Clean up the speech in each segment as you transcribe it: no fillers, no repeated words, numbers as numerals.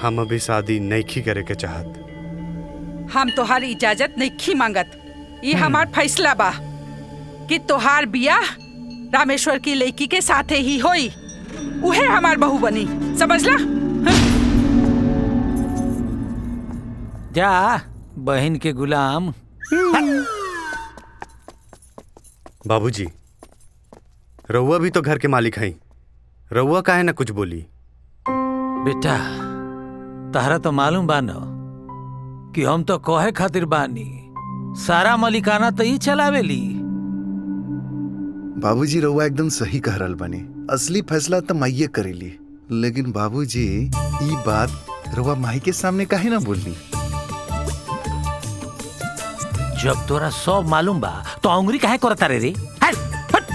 हम अभी शादी नईखी करे के चाहत। हम तोहार इजाजत नईखी मांगत। ये हमार फैसला बा कि तोहार बियाह रामेश्वर की लड़की के साथे ही होई। उहे हमार बहू बनी, समझला? जा बहन के गुलाम। बाबूजी, रउआ भी तो घर के मालिक हैं। रउआ काहे ना कुछ बोली? बेटा, तहरा तो मालूम बा न कि हम तो कहे खातिर बानी, सारा मलिकाना तो ही चलावेली। बाबूजी रउआ एकदम सही कह रहल बानी। असली फैसला तो माइये करेली, लेकिन बाबूजी ई बात रउआ माई के सामने काहे ना बोलनी? जब तोरा सब मालूम बा तो अंगुरी काहे करता रे रे? हट, हट।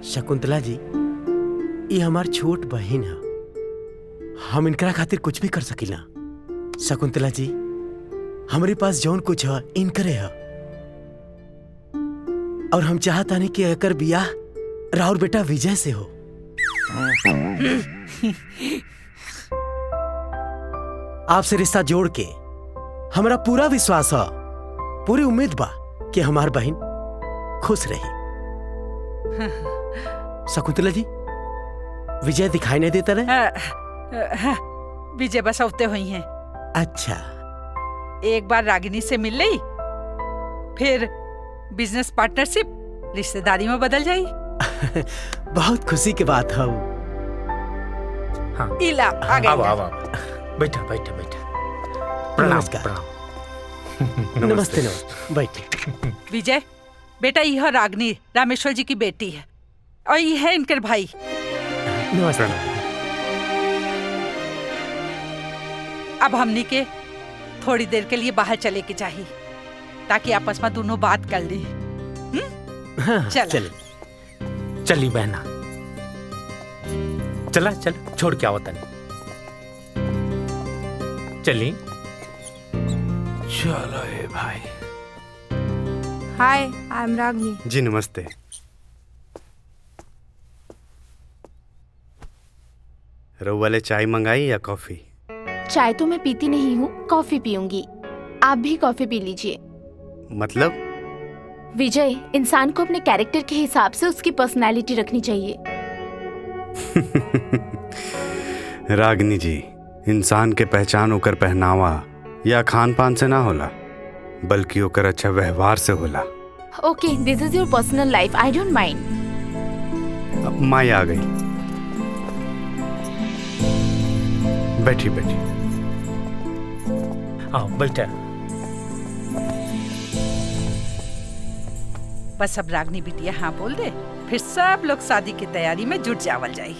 शकुंतला जी, ये हमार छोट बहन है। हम इनकरा खातिर कुछ भी कर सकीला। शकुंतला जी, हमारे पास जौन कुछ है इनकरे है, और हम चाहता नहीं कि एकर बियाह राहुल बेटा विजय से हो। आपसे रिश्ता जोड़ के हमारा पूरा विश्वास है, पूरी उम्मीद बा कि हमार बहन खुश रही। शकुंतला जी, विजय दिखाई नहीं देता रहे? विजय बस औते हुई हैं। अच्छा, एक बार रागिनी से मिल ली, फिर बिजनेस पार्टनरशिप रिश्तेदारी में बदल जाई। बहुत खुशी की बात है। हाँ। इला आ गई। बैठा बैठा बैठा। नमस्कार। नमस्ते नमस्ते, बैठे। विजय बेटा, यह रागिनी रामेश्वर जी की बेटी है, और यह है इनके भाई। नमस्ते। अब हमनी के थोड़ी देर के लिए बाहर चले के चाहिए, ताकि आपस में दोनों बात कर ले। हाँ, चल चली बहना, चला चल, छोड़ के आओ तनी। चली। चलो ए भाई। हाय, आई एम रागिनी। जी नमस्ते। रउआ ले चाय मंगाई या कॉफी? चाय तो मैं पीती नहीं हूँ, कॉफी पीऊंगी। आप भी कॉफी पी लीजिए। मतलब? विजय, इंसान को अपने कैरेक्टर के हिसाब से उसकी पर्सनालिटी रखनी चाहिए। रागिनी जी, इंसान के पहचान ओकर पहनावा या खान पान से ना होला, बल्कि ओकर अच्छा व्यवहार से होला। Okay, this is your personal life, I don't mind. अब माई आ गई। बैठी बैठी। हाँ बैठा। बस अब रागिनी बिटिया हाँ बोल दे, फिर सब लोग शादी की तैयारी में जुट जावल जाई।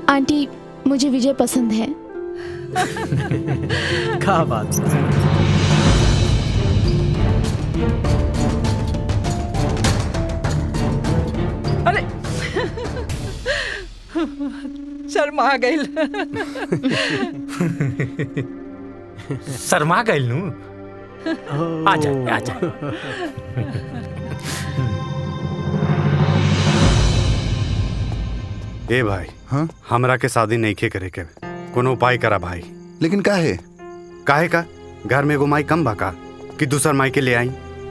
आंटी, मुझे विजय पसंद है। क्या बात। अरे शर्मा गई। शर्मा गइल नू। आजा आजा। ए भाई, हाँ? हमरा के शादी नईखे करे के, कोनो उपाय करा भाई। लेकिन काहे? काहे का? घर में एगो माई कम बा का कि दूसर माई के ले आई?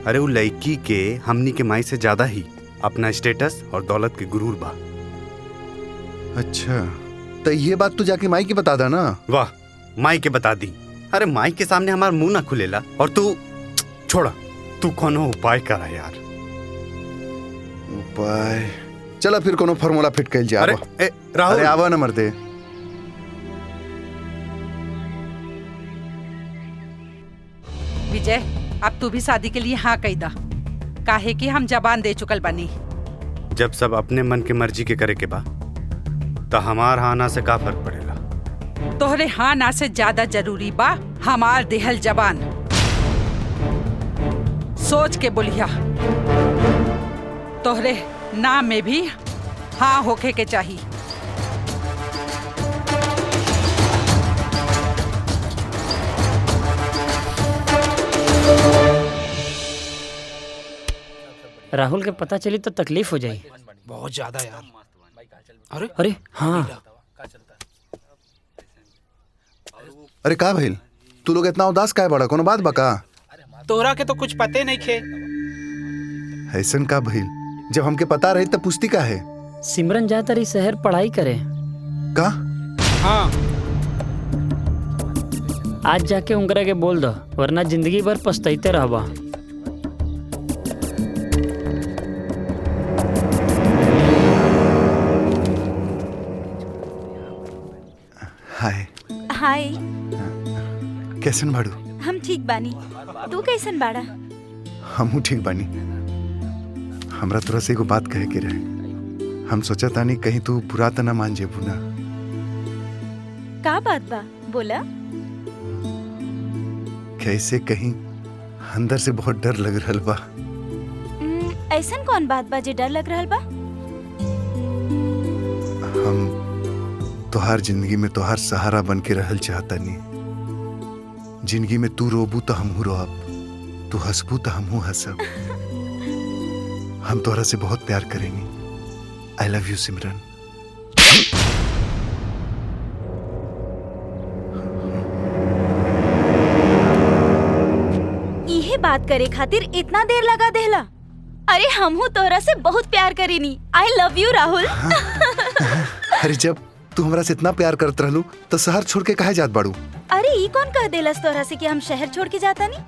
अरे वो लड़की के हमनी के माई से ज्यादा ही अपना स्टेटस और दौलत के गुरूर बा। अच्छा, तो ये बात तू जाके माई के बता दा ना। वाह, माई के बता दी। अरे माई के सामने हमार मुंह ना खुलेला, और तू छोड़ा, तू कोनो उपाय करा यार। उपाय? चला फिर कोनो फार्मूला फिट कइल जा। अरे राहुल, अरे आवा ना मर्दे। विजय, अब तू भी शादी के लिए हाँ कही दा, काहे कि हम जबान दे चुकल बनी। जब सब अपने मन के मर्जी के करे के बा, तो हमार आना से का फर्क पड़ेगा? तोहरे हाँ ना से ज्यादा जरूरी बा हमार देहल जबान। सोच के बोलिया। तोहरे ना में भी हाँ होके के चाहिए। राहुल के पता चली तो तकलीफ हो जाए। बहुत ज्यादा यार। अरे अरे हाँ, अरे का भइल? तू लोग इतना उदास काहे बड़ा? कोनो बात बका? तोहरा के तो कुछ पते नहीं खे। ऐसन का भइल? जब हमके पता रही तब पूछती का है? सिमरन जा तरी शहर पढ़ाई करे। का? हाँ आज जाके उनकरा के बोल दो, वरना जिंदगी भर पछताते रहबा। हाय। हाय। कैसन बाड़ू? हम ठीक बानी। तू कैसन बाड़ा? हमहू ठीक बानी। हमरा तोरा से एगो बात कहे के रहे। हम सोचा तानी कहीं तू बुरा त ना मान जेबू ना। का बात बा? बोला। कैसे कहीं अंदर से बहुत डर लग रहल बा। ऐसन कौन बात बा जे डर लग रहल बा? हम तोहार जिंदगी में तोहार सहारा बन के रहल चाहतानी। जिंदगी में तू रोबू तो हमहू रोब, तू हंसबू तो हमहू हंसब। हम तोहरा से बहुत प्यार करेनी। आई लव यू सिमरन। इहे बात करे खातिर इतना देर लगा देहला? अरे हमहू तोहरा से बहुत प्यार करीनी। I love you Rahul. अरे जब तू हमरा से इतना प्यार करत रहलू तो शहर छोड़ के काहे जात बाड़ू? अरे ई कौन कह देलस तोहरा से कि हम शहर छोड़ के जाता नहीं?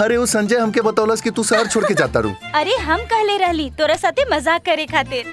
अरे वो संजय हमके बतौलस कि तू शहर छोड़ के जाता रू। अरे हम कहले रहली तोरा साथे मजाक करे खातिर।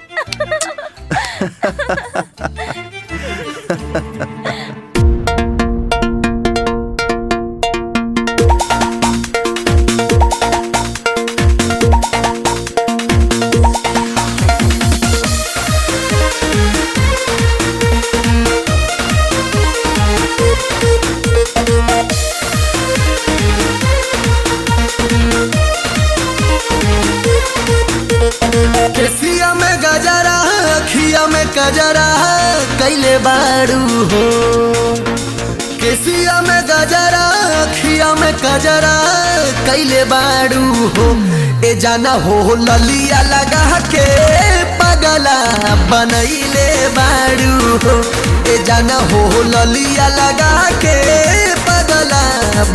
केसिया में गजरा अखिया में कजरा कैले बाड़ू हो। केसिया में गजरा अखिया में कजरा कैले बाड़ू हो। ए जाना हो ललिया लगा के पगला बनैले बाड़ू हो। ए जाना हो ललिया लगा के पगला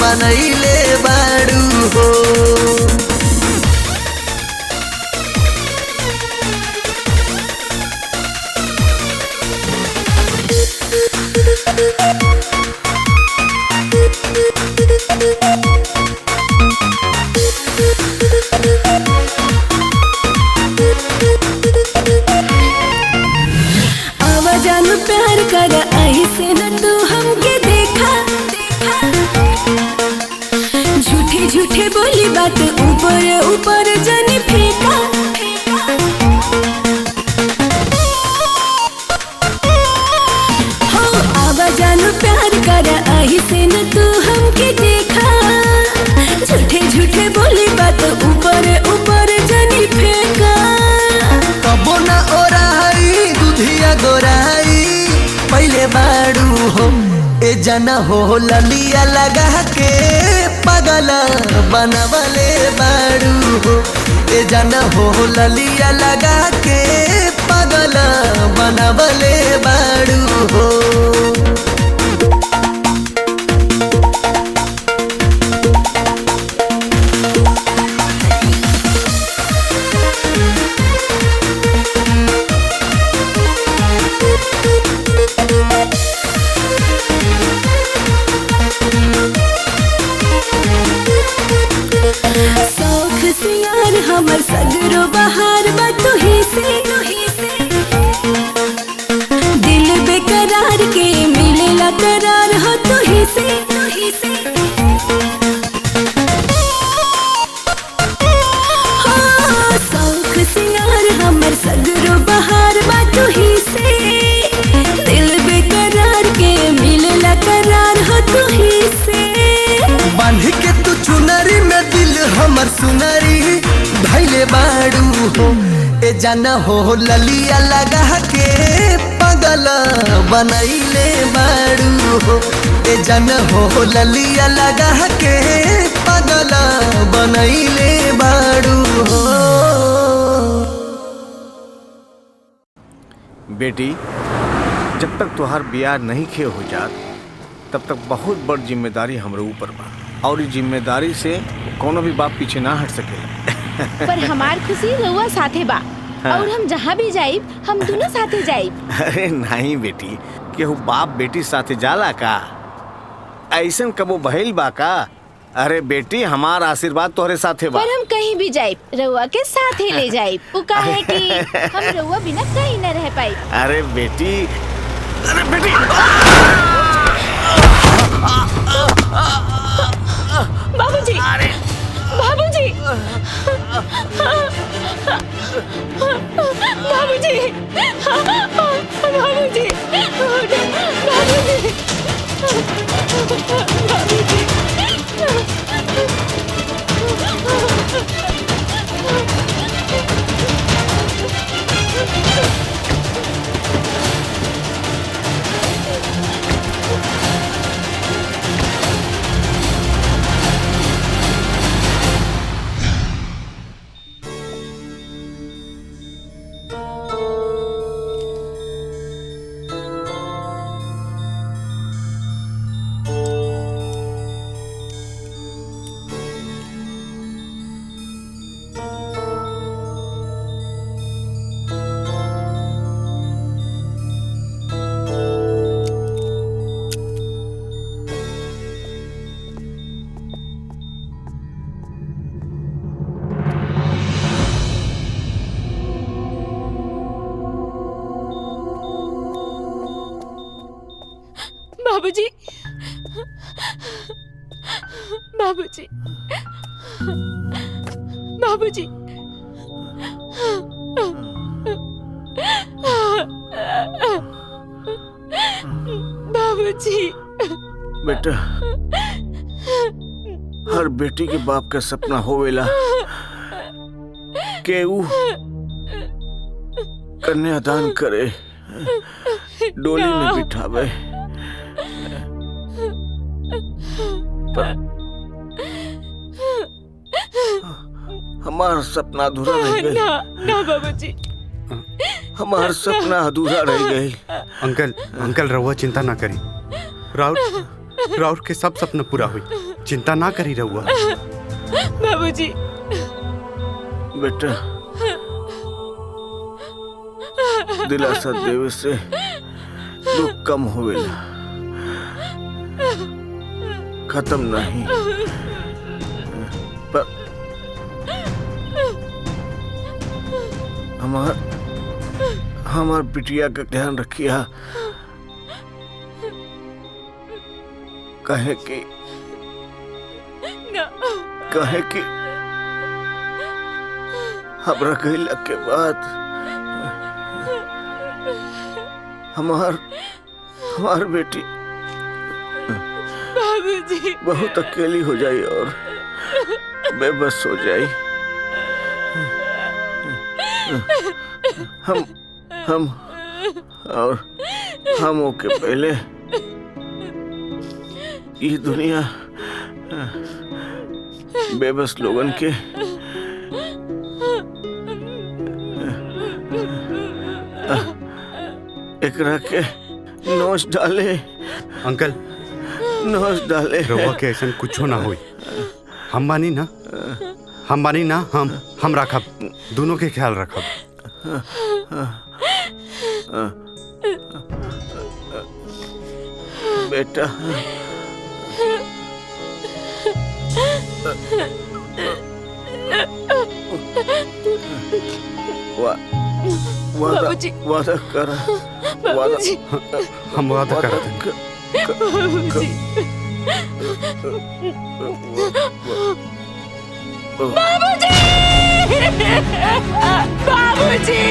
बनैले बाड़ू हो। आवाजान प्यार कर ऐसे न तू हमके देखा। झूठे झूठे बोली बात ऊपर ऊपर जाने फेंका। हो आवाजान प्यार कर ऐसे न तू हमके देखा। झूठे झूठे बोली बात ऊपर ऊपर जाने फेंका। कबो ना ओराई दुधिया गोराई पहले बाड़ू हो। ए जना हो ललिया लगा के पगला बनवले बाड़ू हो। ए जना हो ललिया लगा के पगला बनवले बाड़ू हो। शौख सिंगार हमर सगरो बहार बा तुही से। हमार सुनरी धैले बाड़ू हो ए जाना हो ललिया लगा के पगल बनैले बाड़ू हो ए जाना हो ललिया लगा के पगल बनैले बाड़ू हो। बेटी जब तक तुहार ब्याह नहीं खे हो जात तब तक बहुत बड़ जिम्मेदारी हमरे ऊपर बा और इस जिम्मेदारी से कोनो भी बाप पीछे ना हट सकेला। पर हमार खुशी रउआ साथे बा। हाँ। और हम जहाँ भी जाइब हम दोनों साथे जाइब। अरे नहीं बेटी केहू बाप बेटी साथे जाला का ऐसन कबो बहेल बा का। अरे बेटी हमार आशीर्वाद तोहरे साथे बा। पर हम कहीं भी जाइब रउआ के साथे ले जाइब। वो काहे कि हम रउआ बिना कहीं न रह पाई। अरे बेटी बाबूजी बाबूजी बाबूजी बाबूजी बाबूजी बाबूजी बाबूजी बाबूजी बेटा हर बेटी के बाप का सपना होवेला के ऊ कन्यादान करे डोली में बिठावे पर हमारा सपना अधूरा रह गई। ना बाबूजी हमारा सपना अधूरा रह गई। अंकल रहुआ चिंता ना करी राउर के सब सपना पूरा हुई चिंता ना करी रहुआ। बाबूजी बेटा दिलासा देवे से दुख कम होवेला खत्म नहीं। पर हमार बिटिया का ध्यान रखिया कहे कि हमरा कहला के बाद हमार बेटी बाबूजी बहुत अकेली हो जाई और बेबस हो जाई। हम के पहले ये दुनिया बेबस लोगन के एकरा के नोच डाले। अंकल नोच डाले रहुआ के ऐसा कुछ ना होई। हम बानी ना हम रखब दोनों के ख्याल रखब। बेटा वादा कर हम वादा करते हैं। बाबूजी बाबूजी बाबूजी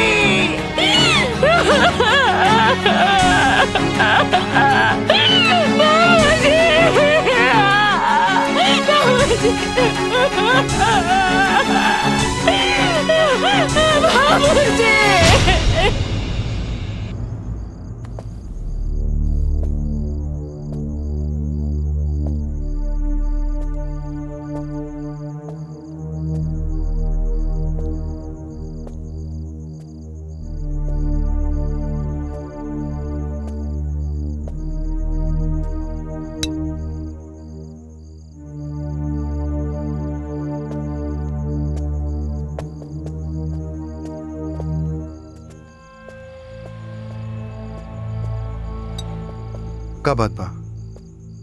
का बात बा?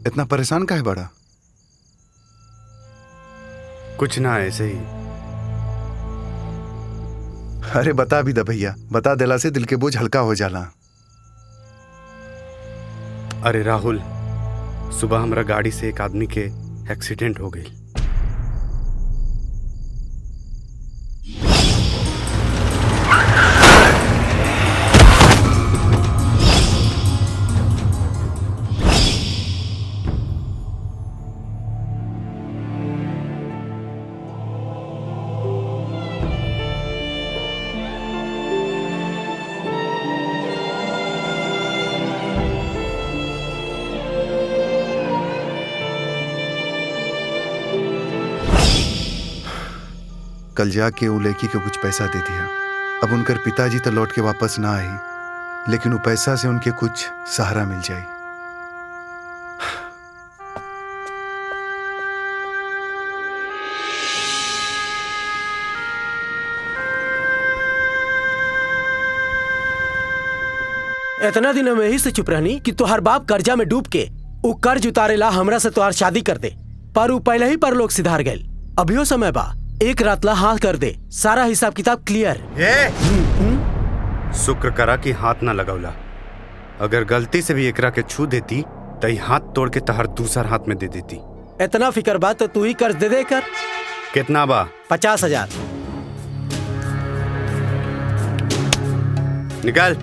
इतना परेशान काहे बड़ा? कुछ ना, ऐसे ही। अरे बता भी दा भैया, बता देला से दिल के बोझ हल्का हो जाला। अरे राहुल, सुबह हमरा गाड़ी से एक आदमी के एक्सीडेंट हो गई। कल जाके वो लड़की को कुछ पैसा दे दिया। अब उनकर पिताजी तो लौट के वापस ना आई, लेकिन वो पैसा से उनके कुछ सहारा मिल जाए। इतना दिन हम यही से चुप रहनी कि तुहार बाप कर्जा में डूब के उ कर्ज उतारेला हमरा से तुहार शादी कर दे, पर उ पहले ही परलोक सिधार गए। अभियो समय बा, एक रात ला हाथ कर दे, सारा हिसाब किताब क्लियर। शुक्र करा कि हाथ ना लगौला। अगर गलती से भी एकरा के छू देती तो ये हाथ तोड़ के तहर दूसर हाथ में दे देती। इतना फिक्र बा तो तू ही कर्ज दे दे कर। कितना बा? 50,000। निकाल।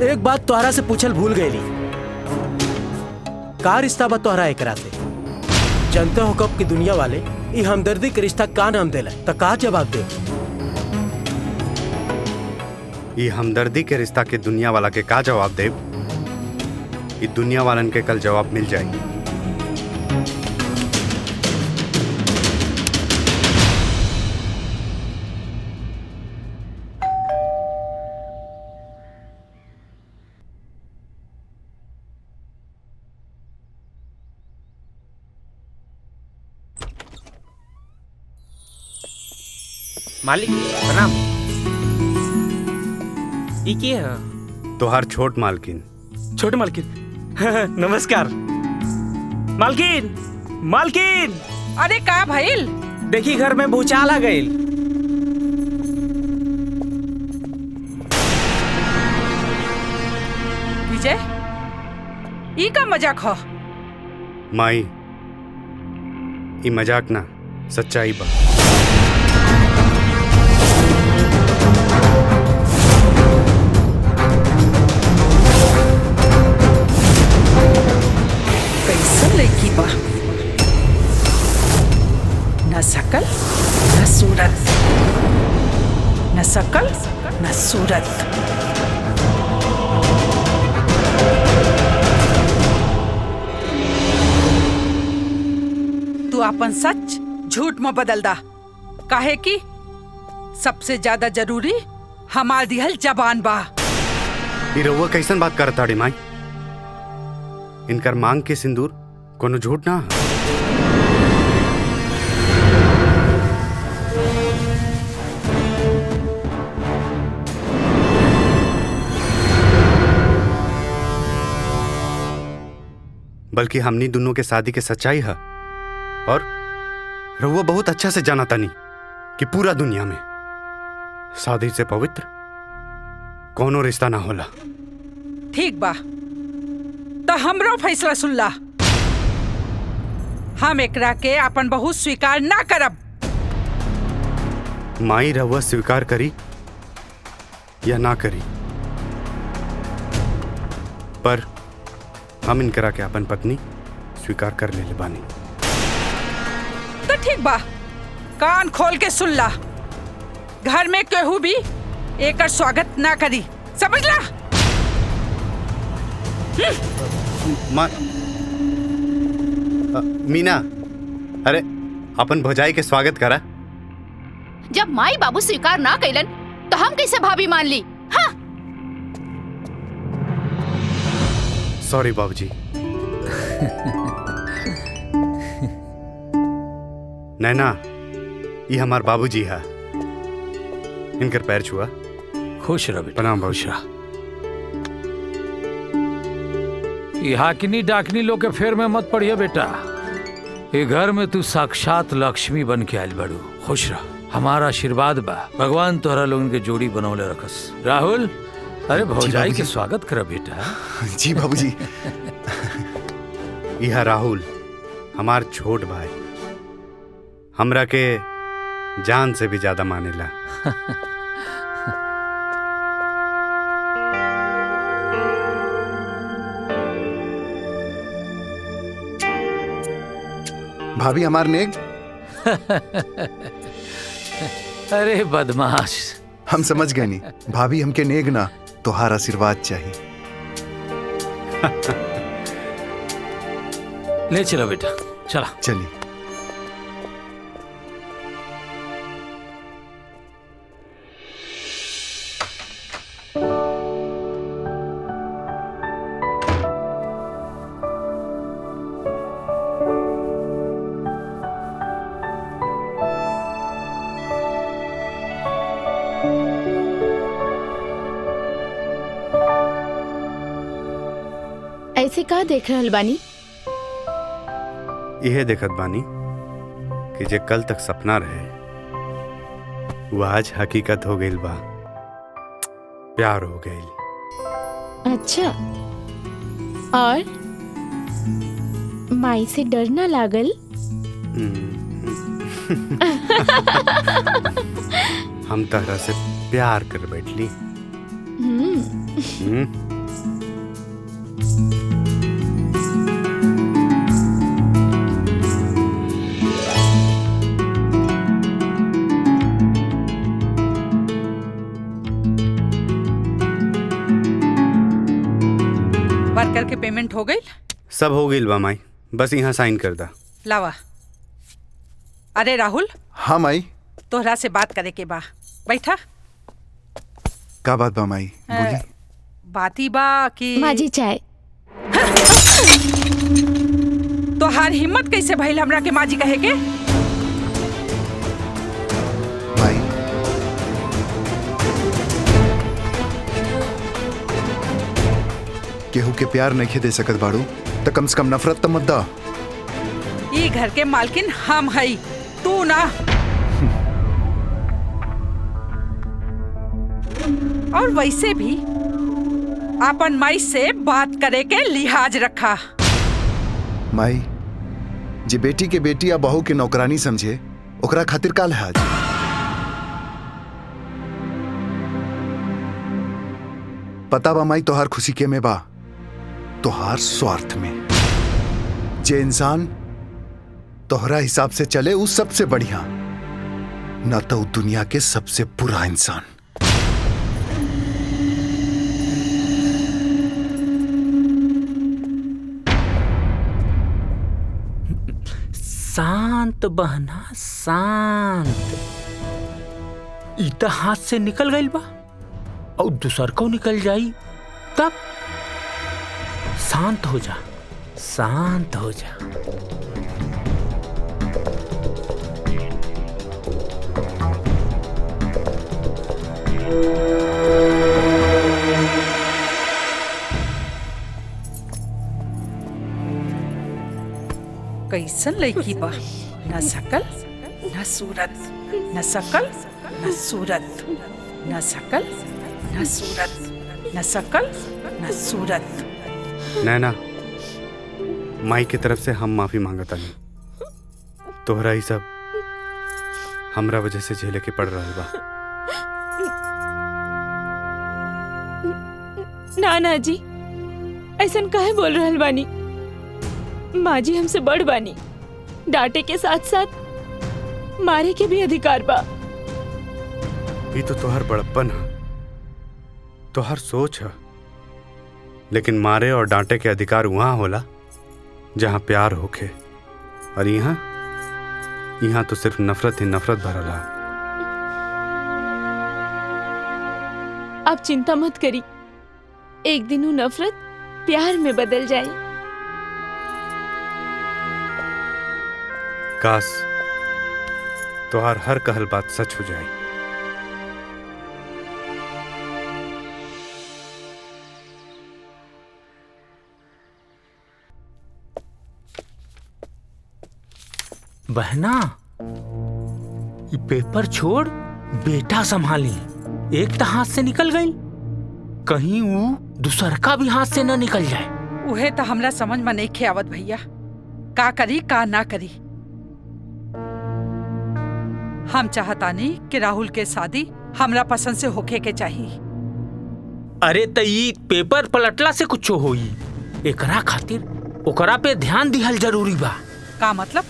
एक बात तोहरा से पूछल भूल गईली, का रिश्ता बा तोहरा एकरा से? जानते हो कब की दुनिया वाले ई हमदर्दी के रिश्ता का नाम देला, तो का जवाब दे? ये हमदर्दी के रिश्ता के दुनिया वाला के का जवाब दे? ये दुनिया वालन के कल जवाब मिल जाएगी। मालिक प्रणाम। ई के है? तोहार छोट मालकिन। छोटे मालकिन नमस्कार। मालकिन, मालकिन। अरे का भइल? देखी घर में भूचाल आ गइल। विजय, ई का मजाक हो? माई, ये मजाक ना, सच्चाई बा। लड़की बा, न शकल न सूरत, न शकल न सूरत। तू अपन सच झूठ में बदल दा, काहे कि सबसे ज्यादा जरूरी हमार दिहल जबान बा। ये रउआ कैसन बात करता रे माई? इनकर मांग के सिंदूर कोनो झूठ ना है। बल्कि हमनी दोनों के शादी के सच्चाई है। और रउआ बहुत अच्छा से जाना तानी कि पूरा दुनिया में शादी से पवित्र कोनो रिश्ता ना होला। ठीक बा, तो हमरो फैसला सुन ला। हम एकरा के अपन बहू स्वीकार ना करब। माई रउआ स्वीकार करी या ना करी, पर हम इनकरा के अपन पत्नी स्वीकार कर ले बानी। तो ठीक बा, कान खोल के सुन ला। घर में केहू भी एकर स्वागत ना करी, समझ ला? मीना, अरे अपन भौजाई के स्वागत करा। जब माई बाबू स्वीकार ना कैलन तो हम कैसे भाभी मान ली? हाँ? सॉरी बाबूजी। नैना, ये हमार बाबूजी है। इनकर पैर छुआ। खुश रह बेटा। प्रणाम बाबूजी। ये हाकिनी डाकनी लोग के फेर में मत पड़िए बेटा। ये घर में तू साक्षात लक्ष्मी बन के आयल बड़ू। खुश रह, हमारा आशीर्वाद बा। भगवान तोहरा लोगन के जोड़ी बनौले रखस। राहुल, अरे भौजाई के स्वागत कर बेटा। जी बाबूजी। यह राहुल हमार छोट भाई, हमरा के जान से भी ज्यादा मानेला। भाभी हमार नेग। अरे बदमाश। हम समझ गए नहीं, भाभी हमके नेग ना तोहार आशीर्वाद चाहिए। ले चलो बेटा, चला। चलिए। ऐसे का देख रहल बानी? यह देखत बानी कि जे कल तक सपना रहे वो आज हकीकत हो गई बा। प्यार हो गई। अच्छा, और माई से डर ना लागल? हम तहरा से प्यार कर बैठली। वर्कर के पेमेंट हो गई? सब हो गई बा माई, बस यहाँ साइन कर दा। लावा। अरे राहुल। हाँ माई। तोहरा से बात करे के बा, बैठा। का बात बा माई? बोली। बाती बा कि माजी चाय। तोहार हिम्मत कैसे भइल हमरा के माजी कहे के? माई, केहू के प्यार नहीं दे सकत बाड़ू तो कम से कम नफरत तो मत दा। ये घर के मालकिन हम हई, तू ना। और वैसे भी अपन माई से बात करे के लिहाज रखा। माई, जे बेटी के बेटी या बहू के नौकरानी समझे ओकरा खातिर का लिहाज? पता बा माई तोहार खुशी के में बा? तोहार स्वार्थ में। जे इंसान तोहरा हिसाब से चले उस सबसे बढ़िया, न तो दुनिया के सबसे बुरा इंसान। शांत बहना शांत। ई त हाथ से निकल गई बा और दूसर को निकल जाई, तब शांत हो जा, शांत हो जा। कैसन लड़की बा, न शकल न सूरत, न शकल न सूरत, न शकल न सूरत, न शकल न सूरत। नैना, माई की तरफ से हम माफी मांगता नहीं। तोहरा ही सब हमरा वजह से झेले के पड़ रहा बा। ना जी, ऐसन काहे बोल रहल बानी? माँ जी हमसे बड़ बानी, डांटे के साथ साथ मारे के भी अधिकार बा। ये तो तोहर बड़प्पन है, तोहर सोच है, लेकिन मारे और डांटे के अधिकार वहां होला जहां प्यार होखे, और यहाँ तो सिर्फ नफरत ही नफरत भरला। आप चिंता मत करी, एक दिन वो नफरत प्यार में बदल जाए। काश तोहार हर कहल बात सच हो जाए। बहना ये पेपर छोड़, बेटा संभाली। एक तो हाथ से निकल गई, कहीं वो दूसर का भी हाथ से न निकल जाए। उहे तो हमरा समझ में नहीं आवत भैया, का करी का ना करी। हम चाहतानी कि राहुल के शादी हमरा पसंद से होखे के चाहिए। अरे त ई पेपर पलटला से कुछ होई, एकरा खातिर ओकरा पे ध्यान दिहल जरूरी बा। का मतलब?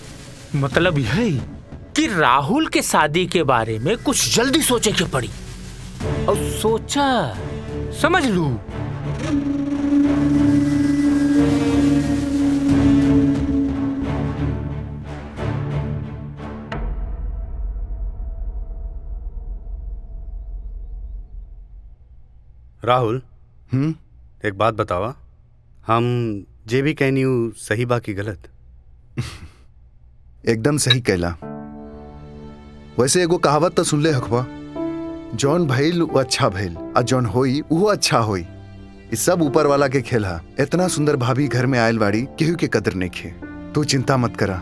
मतलब यह कि राहुल के शादी के बारे में कुछ जल्दी सोचे के पड़ी। और सोचा, समझ लू। राहुल, एक बात बतावा, हम जे भी कहनी हूँ सही बा की गलत? एकदम सही कहला। वैसे एगो कहावत तो सुन ले हकवा, जौन भइल वो अच्छा भइल, और जौन होई वो अच्छा होई। इस सब ऊपर वाला के खेल हा। इतना सुंदर भाभी घर में आयल बाड़ी, केहू के कदर नहीं खे। तू चिंता मत करा,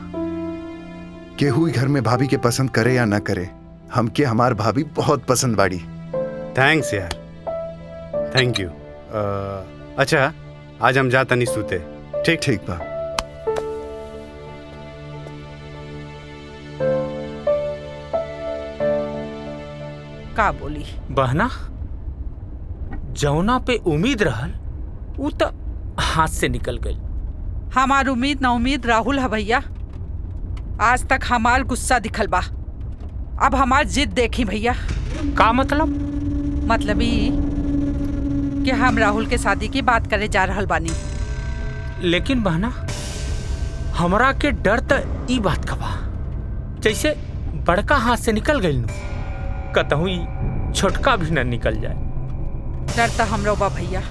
केहू घर में भाभी के पसंद करे या ना करे, हमके हमार भाभी बहुत पसंद बाड़ी। थैंक्स यार, थैंक यू। अच्छा, आज हम जाता नहीं सूते। ठीक ठीक बा। का बोली? बहना, जौना पे उम्मीद रहल वो तो हाथ से निकल गई। हमार उम्मीद ना उम्मीद राहुल है भैया। आज तक हमार गुस्सा दिखल बा, अब हमार जिद देखी भैया। का मतलब? मतलब ई कि हम राहुल के शादी की बात करे जा रहल बानी। लेकिन बहना, हमरा के डर तो ई बात का बा, जैसे बड़का हाथ से निकल गई नु, कतहु छोटका भी न निकल जाए। डर तो हमरो बा भैया,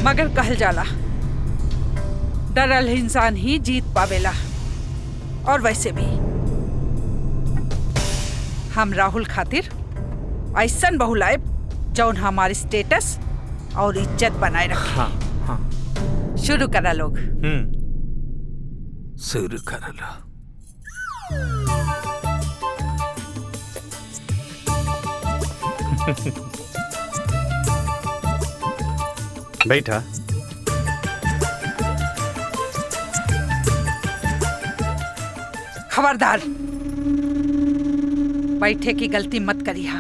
मगर कहल जाला डरल इंसान ही जीत पावेला। और वैसे भी हम राहुल खातिर ऐसन बहू लाए जौन हमारी स्टेटस और इज्जत बनाए रखे। हाँ, हाँ। शुरू करा लोग। शुरू करा लो। बैठा। खबरदार, बैठे की गलती मत करिहा।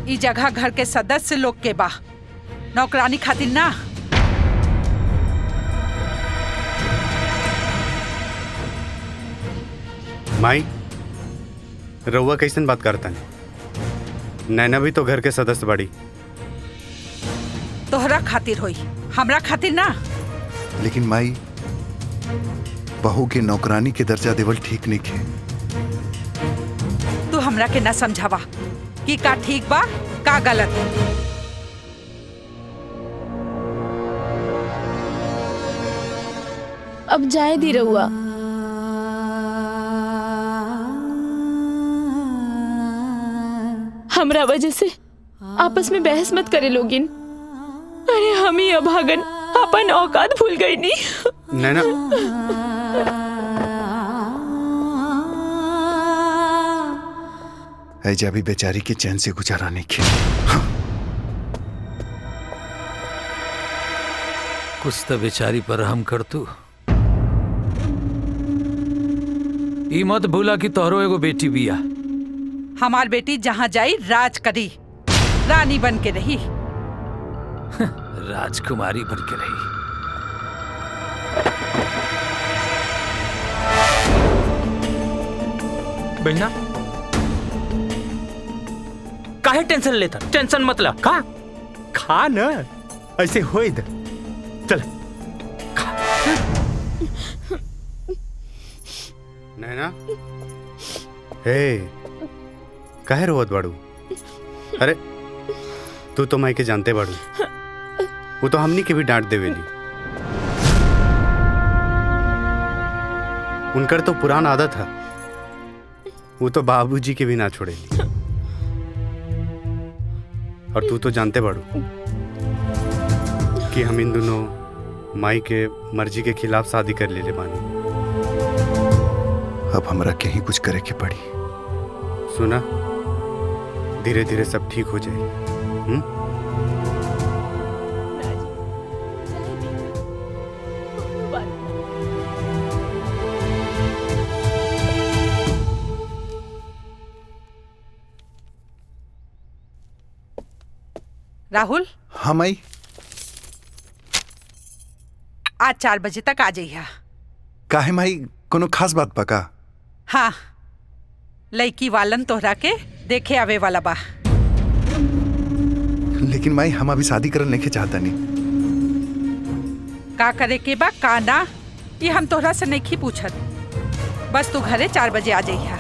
ई जगह घर के सदस्य लोग के बा, नौकरानी खातिर ना। माई, रउआ कैसन बात करता है? नैना भी तो घर के सदस्य बड़ी। तोहरा खातिर होई, हमरा खातिर ना। लेकिन माई, बहू के नौकरानी के दर्जा देवल ठीक नहीं खे। तू हमरा के ना समझावा कि का ठीक बा का गलत। अब जाए दी रहुआ। हमरा वजह से आपस में बहस मत करे लोगिन। अरे हम ही अभागन अपन औकात भूल गई नी। नैना, ऐजा भी बेचारी के चैन से गुजारा नहीं खे। कुछ तो बेचारी पर रहम कर तू। ई मत भूला कि तोहरो एगो बेटी बिया। हमार बेटी जहाँ जाई राज करी, रानी बन के रही। राजकुमारी बन के रही। बहना, काहे टेंशन लेता? टेंशन मतलब खा खा न, ऐसे होई दे। चल नैना, हे काहे रोवत बाड़ू? अरे तू तो माई के जानते बाड़ू, वो तो हमनी के भी डांट देवेली। उनकर तो पुरान आदत है, वो तो बाबूजी के भी ना छोड़ेली। और तू तो जानते बाड़ू कि हम इन दोनों माई के मर्जी के खिलाफ शादी कर ले बानी। अब हमरा के ही कुछ करे के पड़ी। सुना, धीरे धीरे सब ठीक हो जाए। राहुल, हाँ माई। आज 4 बजे तक आ जाइया। काहे माई, कोनो खास बात पका? हाँ, लड़की वालन तोहरा के देखे आवे वाला बा। लेकिन माई, हम अभी शादी करल नहीं चाहता नहीं। का करे के बा का ना, ये हम तोहरा से नहीं पूछत। बस तू घरे 4 बजे आ जाइया।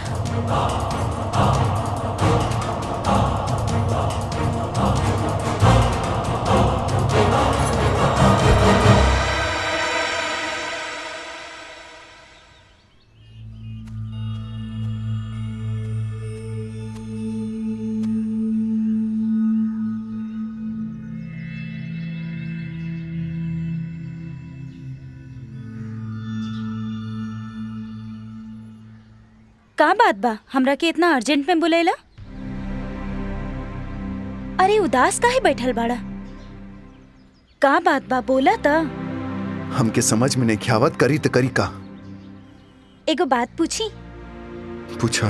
का बात बा, हमरा के इतना अर्जेंट में बुलेला? अरे उदास काहे बैठल बाड़ा? का बात बा, बोला त। हमके समझ में नहीं ख्यावत, करी तो करी का? एगो बात पूछी? पूछा।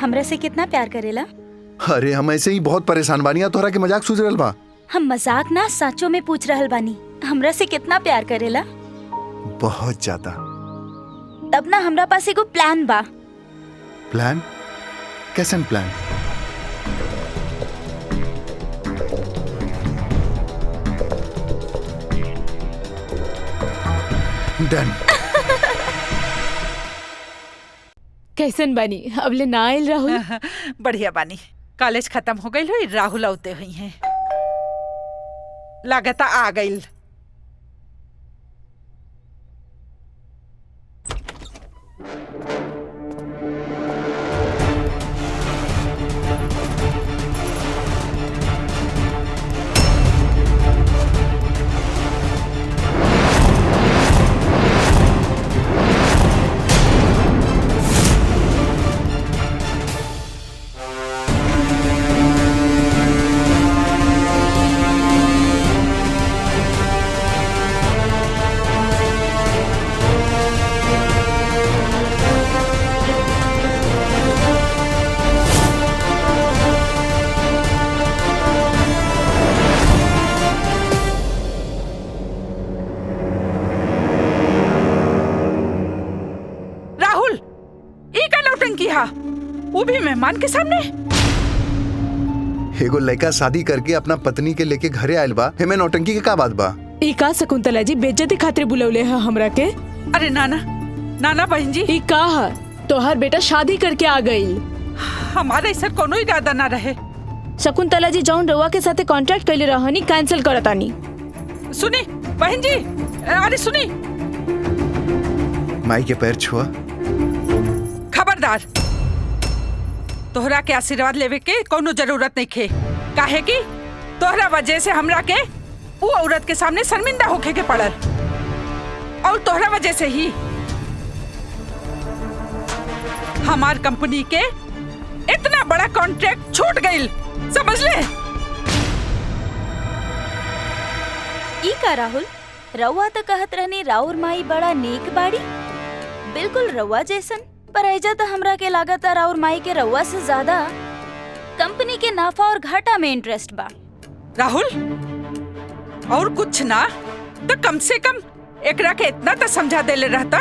हमरा से कितना प्यार करेला? अरे हम ऐसे ही बहुत परेशान बानी, तोहरा के मजाक सूझ रहल बा। हम मजाक ना सचो में पूछ रहल बानी। हमरा से कितना प्यार करेला? बहुत ज्यादा। तब ना हमरा पास एगो प्लान बा। प्लान? कैसन प्लान? डन। कैसन बानी? अबले ना आयल राहुल? बढ़िया बानी। कॉलेज खत्म हो गई हुई, राहुल आते हुई हैं। लागता आ गई। वो भी मेहमान के सामने। एगो लड़का शादी करके अपना पत्नी के लेके घरे आयल बा, हेमे नौटंकी के का बात बा? ई का शकुंतला जी बेइज्जती खातिर बुलौले है हमरा के? अरे नाना, नाना बहन जी, ई का है? तोहर बेटा शादी करके आ गई। हमारे ऐसा कोनो इरादा ना रहे। शकुंतला जी जौन रउआ के साथे कॉन्ट्रैक्ट कइले रहनी कैंसिल करतानी। सुनी बहन जी, अरे सुनी। माई के पैर छुआ। खबरदार, तोहरा के आशीर्वाद लेवे के कोनो जरूरत नहीं खे। काहे कि तोहरा वजह से हमरा के वो औरत के सामने शर्मिंदा होके के पड़ल, और तोहरा वजह से ही हमार कंपनी के इतना बड़ा कॉन्ट्रैक्ट छूट गई, समझ ले। ई का राहुल, रउआ तो कहत रहनी राउर माई बड़ा नेक बाड़ी, बिल्कुल रउआ जैसन। पर ऐजा तो हमरा के लागत है राउर माई के रउआ से ज्यादा कंपनी के नाफा और घाटा में इंटरेस्ट बा। राहुल, और कुछ ना तो कम से कम एकरा के इतना तो समझा देले रहता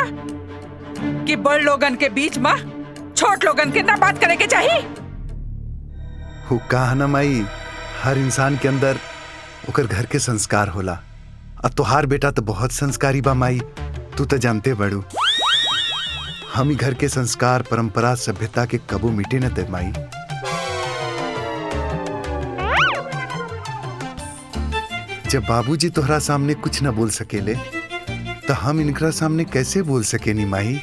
कि बड़ लोगन के बीच में छोट लोगन के ना बात करे के चाहिए। हु कहा ना माई, हर इंसान के अंदर ओकर घर के संस्कार होला। अब तोहार बेटा तो बहुत संस्कारी बा माई, तू तो जानते बड़ू। हम ही घर के संस्कार, परंपरा, सभ्यता के कबू मिटे न दे माई। जब बाबूजी तोहरा सामने कुछ न बोल सकेले तो हम इनकरा सामने कैसे बोल सकेनी माई?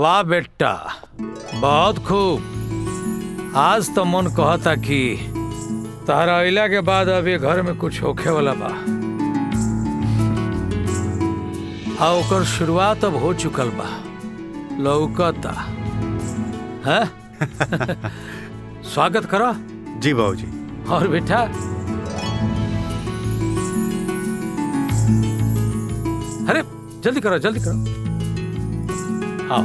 वाह बेटा, बहुत खूब। आज तो मन कहता कि तारा अइला के बाद अब ये घर में कुछ होखे वाला बा। आ ओकर शुरुआत अब हो चुकल बा, लौकता है। स्वागत करो। जी बाबूजी। और बेटा अरे जल्दी करो जल्दी करो, आओ।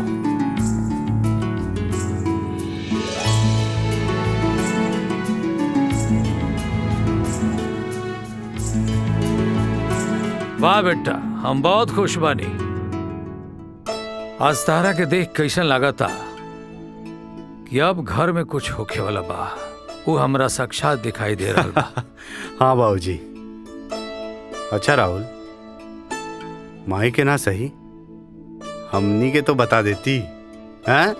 वाह बेटा, हम बहुत खुश बानी। आज तारा के देख कैसन लगा था कि अब घर में कुछ होखे वाला बा। वो हमरा साक्षात दिखाई दे रहा बा। हाँ बाबूजी। अच्छा राहुल, माई के ना सही, हमनी के तो बता देती हैं?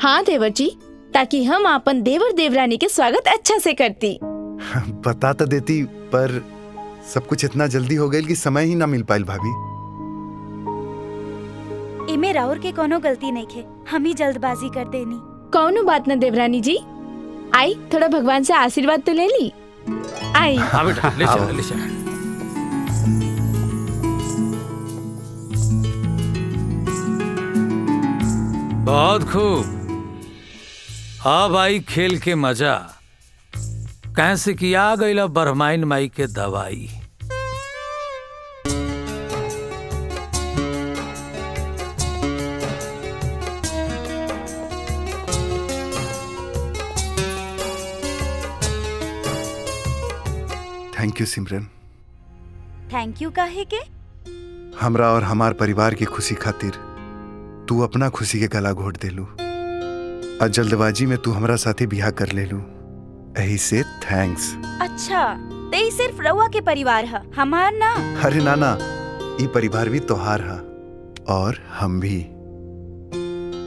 हाँ देवर जी, ताकि हम अपन देवर देवरानी के स्वागत अच्छा से करती। बता तो देती, पर सब कुछ इतना जल्दी हो गई कि समय ही ना मिल पाइल भाभी। इमे राउर के कोनो गलती नहीं खे, हम ही जल्दबाजी कर देनी। कौनो बात न देवरानी जी, आई थोड़ा भगवान से आशीर्वाद तो ले ली। आई। हाँ बेटा, ले चल ले चल। बहुत खूब। अब आई खेल के मजा, कैसे कि आ गई बरमाइन माई के दवाई। Thank you Simran. Thank you काहे के? हमरा और हमार परिवार की खुशी खातिर तू अपना खुशी के गला घोट देलू और जल्दबाजी में तू हमरा साथे बियाह कर लेलू, यही से थैंक्स। अच्छा, ते ही सिर्फ रउआ के परिवार है, हमार ना? अरे नाना, ये परिवार भी तोहार है और हम भी।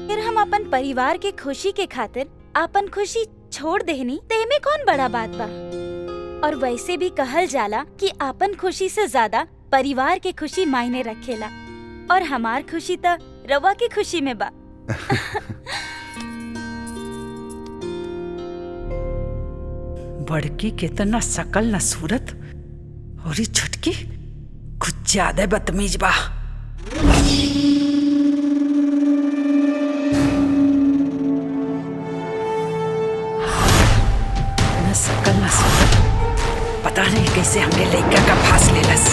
फिर हम अपन परिवार के खुशी के खातिर अपन खुशी छोड़ देनी, ते में कौन बड़ा बात बा? और वैसे भी कहल जाला कि अपन खुशी से ज्यादा परिवार के खुशी मायने रखेला, और हमार खुशी तो रवा की खुशी में बा। बड़की कितना शकल न सूरत, और ये छुटकी कुछ ज्यादा बदतमीज बा। न शकल न सूरत, पता नहीं कैसे हमने लड़का का फांस लेलस।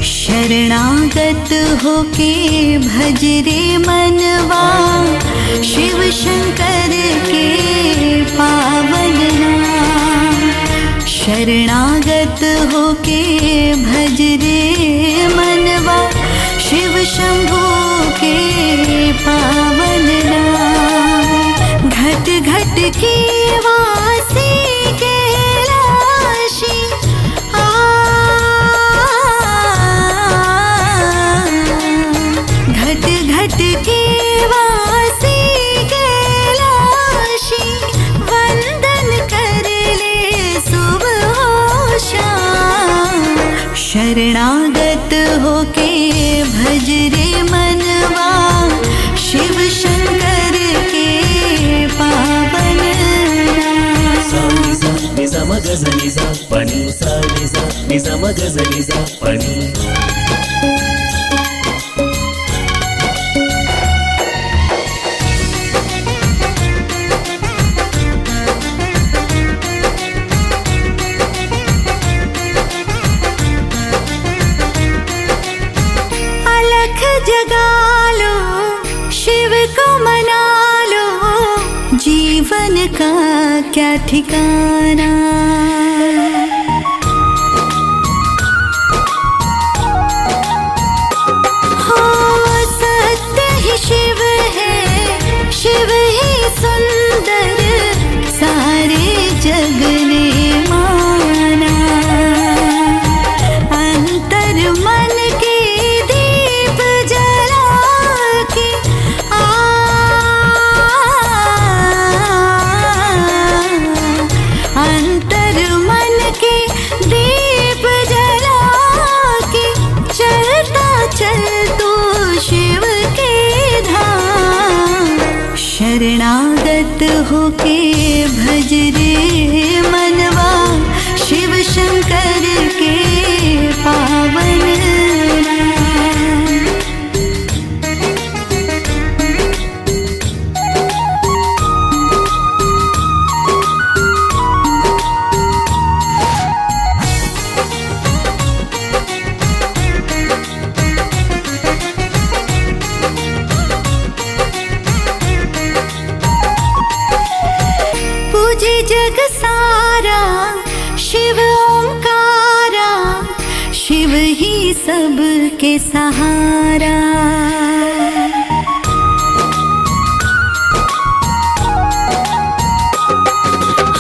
शरणागत होके भज रे मनवा, शिव शंकर के पावन नाम। शरणागत होके भज रे मनवा, शिव शंभू के पावन नाम। घट घट के वासी कैलाशी, घट के वासी कैलाशी, वंदन कर ले सुबह हो शाम। शरणागत होके भज रे मनवा, शिव शंकर के पावन निजा मगज निजा पनी सा निजा मगज निजा पनी। जगा लो, शिव को मना लो, जीवन का क्या ठिकाना। हो सत्य ही शिव है, शिव ही सुंदर, सारे जग ने माना। अंतर मन के दीप जला के अंतर मन के दीप जला के चलता चल तू शिव के धाम। शरणागत होके भज रे मनवा, शिव शंकर के पावन नाम। पूजे जग सारा शिव ओंकारा, शिव ही सबके सहारा।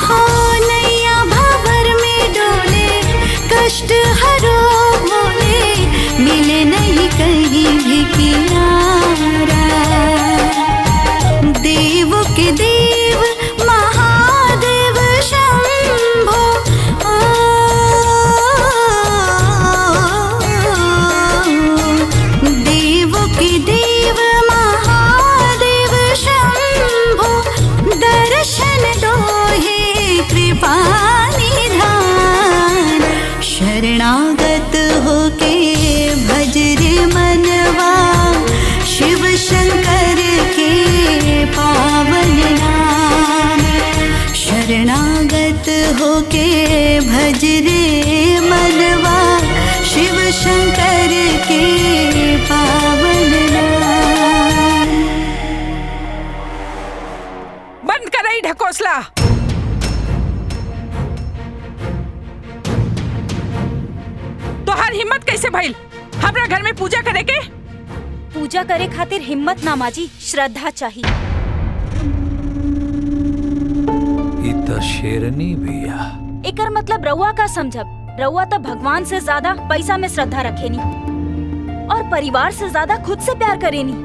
हो नैया भंवर में डोले, कष्ट हरो भोले, मिले नहीं कहीं भी किनारा। देव के देव महादेव शंभो, देव के देव महादेव शंभो, दर्शन दो हे कृपा निधान। शरणागत होके भज रे मनवा, शिव शंकर के पावन नाम। शरणागत होके भज रे मनवा, शिव शंकर के पावन नाम। बंद करई ढकोसला। तोहार हिम्मत कैसे भइल हमरा घर में पूजा करे के? पूजा करे खातिर हिम्मत ना माजी, श्रद्धा चाहिए। ई त शेरनी बिया। एकर मतलब रउआ का समझब? रउआ तो भगवान से ज्यादा पैसा में श्रद्धा रखेनी और परिवार से ज्यादा खुद से प्यार करेनी।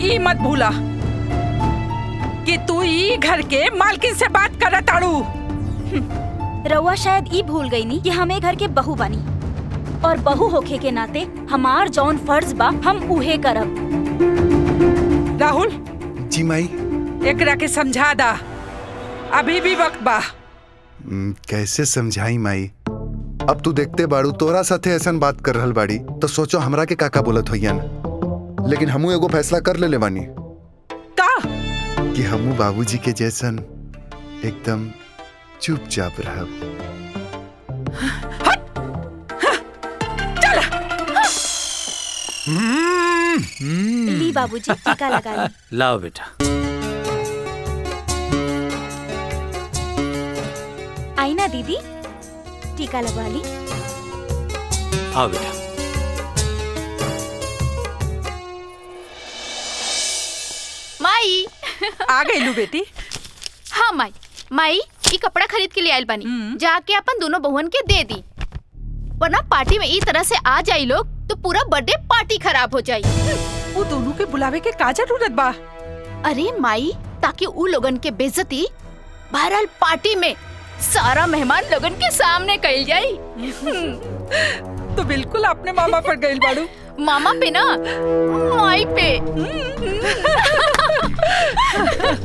ई मत भूला कि तू ई घर के मालकिन से बात करत आड़ू। रउआ शायद ई भूल गई नी कि हम ए घर के बहू बानी और बहू होखे के नाते हमार जौन फर्ज बा हम उहे करब। राहुल जी माई। एकरा के समझा दा, अभी भी वक्त बा। कैसे समझाई माई? अब तू देखते बाड़ू तोरा साथे ऐसन बात कर रहल बाड़ी तो सोचो हमरा के काका बोलत होइयन। लेकिन हमू एगो फैसला कर ले बानी का कि हमू बाबूजी के जैसन एकदम चुपचाप रहब। ली बाबूजी, टीका लगा ली। लाओ बेटा। आई ना दीदी, टीका लगवा ली। आओ बेटा। माई आ गई लू बेटी। हाँ माई, माई ये कपड़ा खरीद के लिए आयल बानी, जाके अपन दोनों बहुन के दे दी, वरना पार्टी में इस तरह से आ जाई लोग तो पूरा बर्थडे पार्टी खराब हो जाई। वो दोनों के बुलावे के का जरूरत बा? अरे माई, ताकि उ लोगन के बेइज्जती बहरहाल पार्टी में सारा मेहमान लोगन के सामने कइल जाई। तो बिल्कुल अपने मामा पर गइल बाड़ू। मामा पे ना, माई पे।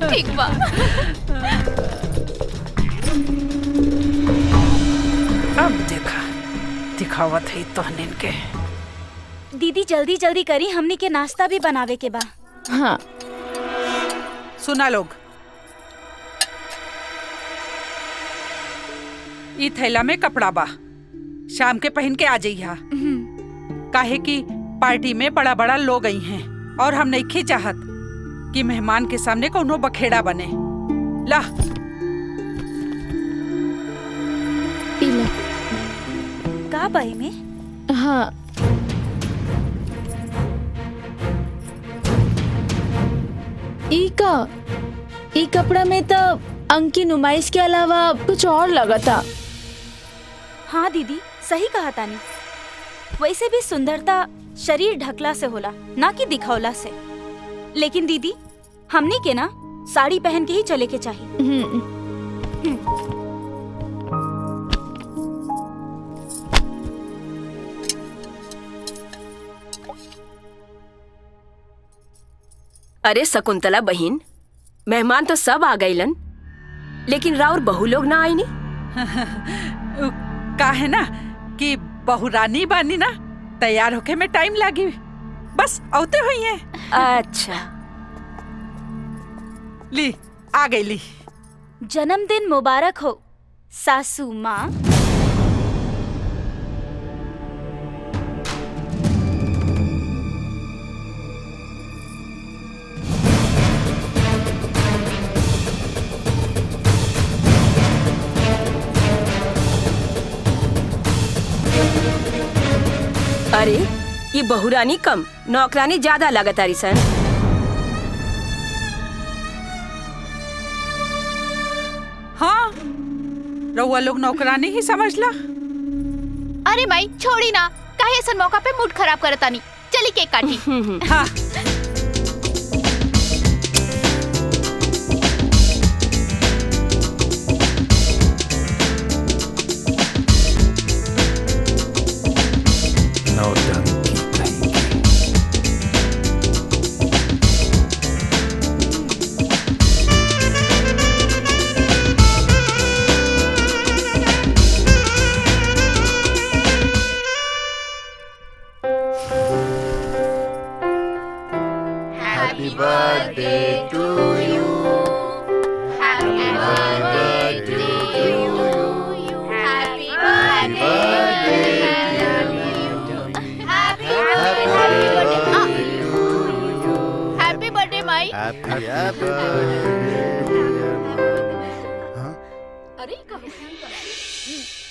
ठीक बा। अब देखा दिखावत है तोहनीन के। दीदी जल्दी जल्दी करी, हमनी के नाश्ता भी बनावे के बा। हाँ सुना लोग, ई थैला में कपड़ा बा, शाम के पहन के आ जाइहा। काहे कि पार्टी में बड़ा बड़ा लोग आई हैं और हम नहीं चाहत कि मेहमान के सामने कोनो बखेड़ा बने। ला का बाई में? हाँ ई कपड़ा में तो अंग की नुमाइश के अलावा कुछ और लगा था। हाँ दीदी सही कहा तानी। वैसे भी सुंदरता शरीर ढकला से होला, ना कि दिखौला से। लेकिन दीदी हमनी के ना साड़ी पहन के ही चले के चाहिए। अरे शकुंतला बहन, मेहमान तो सब आ गईलन, लेकिन राउर बहू लोग ना आई नी। का है ना कि बहुरानी बानी ना, तैयार होके में टाइम लागी, बस औते हुई है। अच्छा ली आ गई ली। जन्मदिन मुबारक हो सासू माँ। अरे ये बहुरानी कम नौकरानी ज्यादा लागत आरी सन। हाँ रउआ लोग नौकरानी ही समझ ला। अरे माई छोड़ी ना, काहे ऐसा मौका पे मूड खराब करतानी। चली केक काटी। हाँ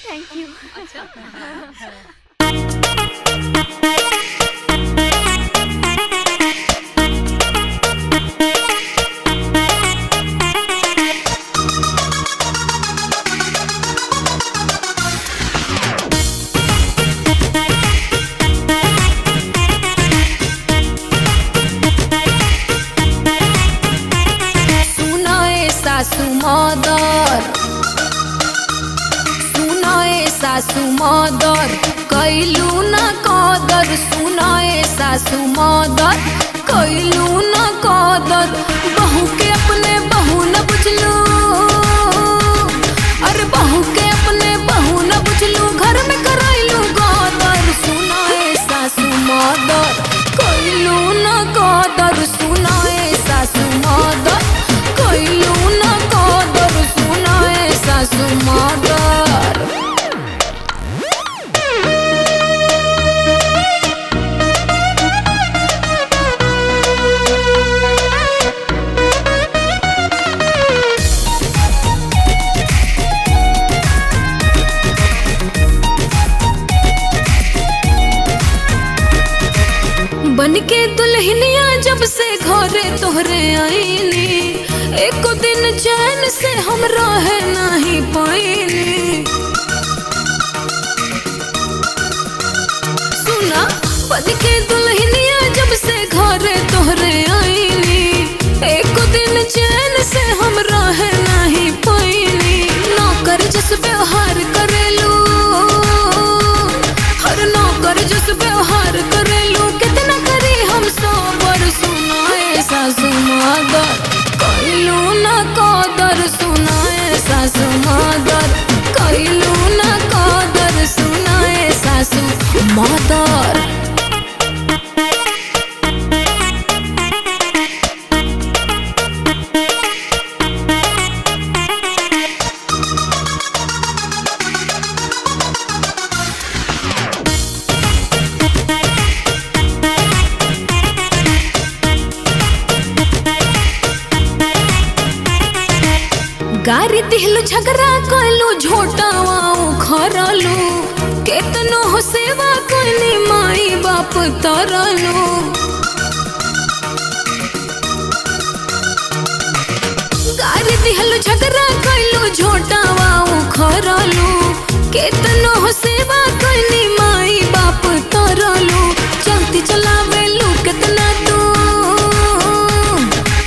थैंक यू। सासू मदर कैलू न कदर, सुनाए सासू मदर कैलू न कदर। बहू के अपने बहू न बुझलू, अरे बहू के अपने बहू न बुझलू, घर में करैलू गदर। सुनाए सासू मदर कैलू न कदर, सुनाए सासू मदर कैलू न कदर, सुनाए सासू मदर। बन के दुल्हनिया जब से घरे तोहरे आईनी, एको दिन चैन से हम रह नहीं पाईनी। सुना बन के दुल्हनिया जब से घरे तोहरे आईनी, एको दिन चैन से हम रह नहीं पाईनी। नौकर जस व्यवहार करेलू, हर नौकर जस व्यवहार करेलू, कितना करी हम सोबर। सुनाए सासू मदर कैलू न कदर, सुनाए सासू मदर कैलू न कदर, सुनाए सासू मदर। गारी दिहलु झगड़ा कइलु झोटावा उखरलु केतनो हो सेवा कइनी माई बाप तरलु गारी दिहलु झगड़ा कइलु झोटावा उखरलु केतनो हो सेवा कइनी माई बाप तरलु चलती चलावेलु केतना तू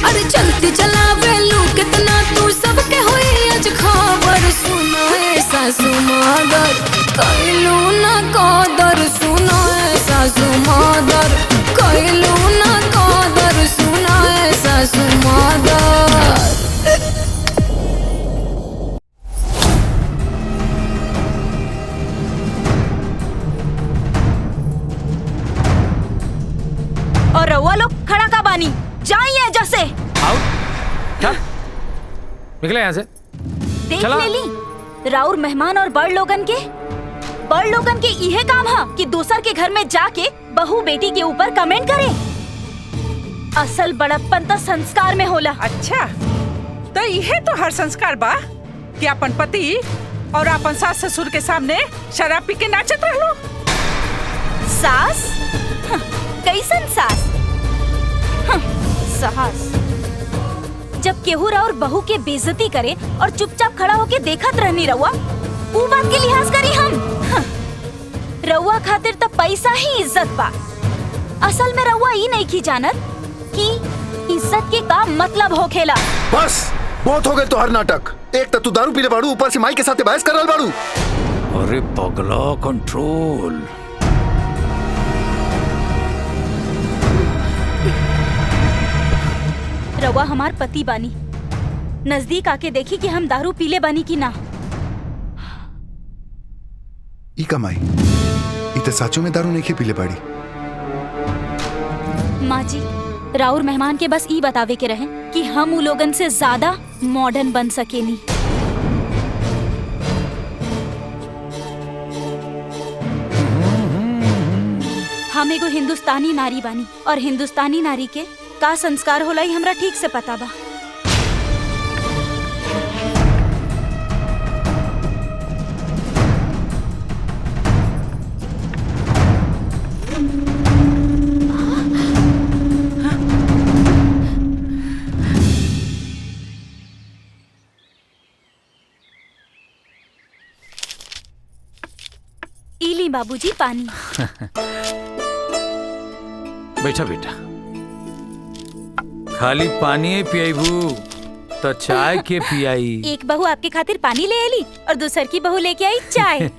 अरे चलती चलावेलु केतना तू सबके होई आज खबर सुनाए सासू मदर कइलू ना कदर सुनाए सासू मदर कइलू ना कदर सुनाए सासू मदर और रउआ लोग खड़ा का बानी जाइए जैसे आओ चल निकले यहाँ से देख चला। लेली राउर मेहमान और बड़ लोगन के इहे काम है कि दूसर के घर में जाके बहू बेटी के ऊपर कमेंट करे। असल बड़प्पन तो संस्कार में होला। अच्छा तो इहे तो हर संस्कार बा कि अपन पति और अपन सास ससुर के सामने शराब पी के नाचत रहलो। सास कैसन सास? सास जब केहू राउर बहू के बेइज्जती करे और चुपचाप खड़ा होके देखत रहनी रउआ, वो बात के लिहाज करी हम। रउआ खातिर तो पैसा ही इज्जत बा। असल में रउआ ई नहीं की जानत कि इज्जत के का मतलब होखेला। बस बहुत हो गए तो हर नाटक। एक तो तू दारू पीले बाड़ू, ऊपर से माई के साथ बहस कर रहल बाड़ू। अरे पगला कंट्रोल। रउआ हमार पति बानी, नजदीक आके देखी कि हम दारू पीले बानी की ना। ई कमाई ई तो साचो में दारू नहीं पीले बाड़ी। माँ जी राउर मेहमान के बस ई बतावे के रहे कि हम उ लोगन से ज्यादा मॉडर्न बन सकेनी। हम एगो हिंदुस्तानी नारी बानी और हिंदुस्तानी नारी के का संस्कार होला ई हमरा ठीक से पता बा। इली बाबूजी पानी। बैठा बेटा, खाली पानी पियाबू तो चाय के पियाई। एक बहू आपके खातिर पानी ले आली और दूसर की बहू लेके आई चाय।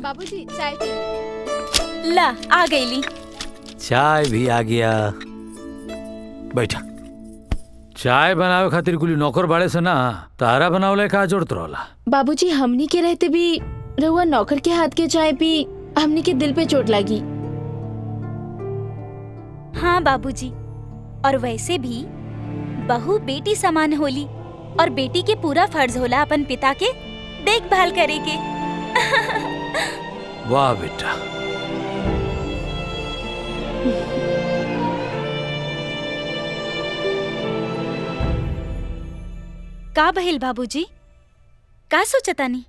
बाबूजी चाय पी। ला आ गईली। चाय भी आ गया। बैठा, चाय बनावे खातिर कुली नौकर बाड़े से ना तारा बनावले का जोड़त रहला। बाबूजी हमनी के रहते भी रउआ नौकर के हाथ के चाय पी हमनी के दिल पे चोट लगी। हाँ बाबूजी, और वैसे भी बहू बेटी समान होली और बेटी के पूरा फर्ज होला अपन पिता के देखभाल करे के। वाह बेटा। का बहिल बाबूजी, का सोचतानी?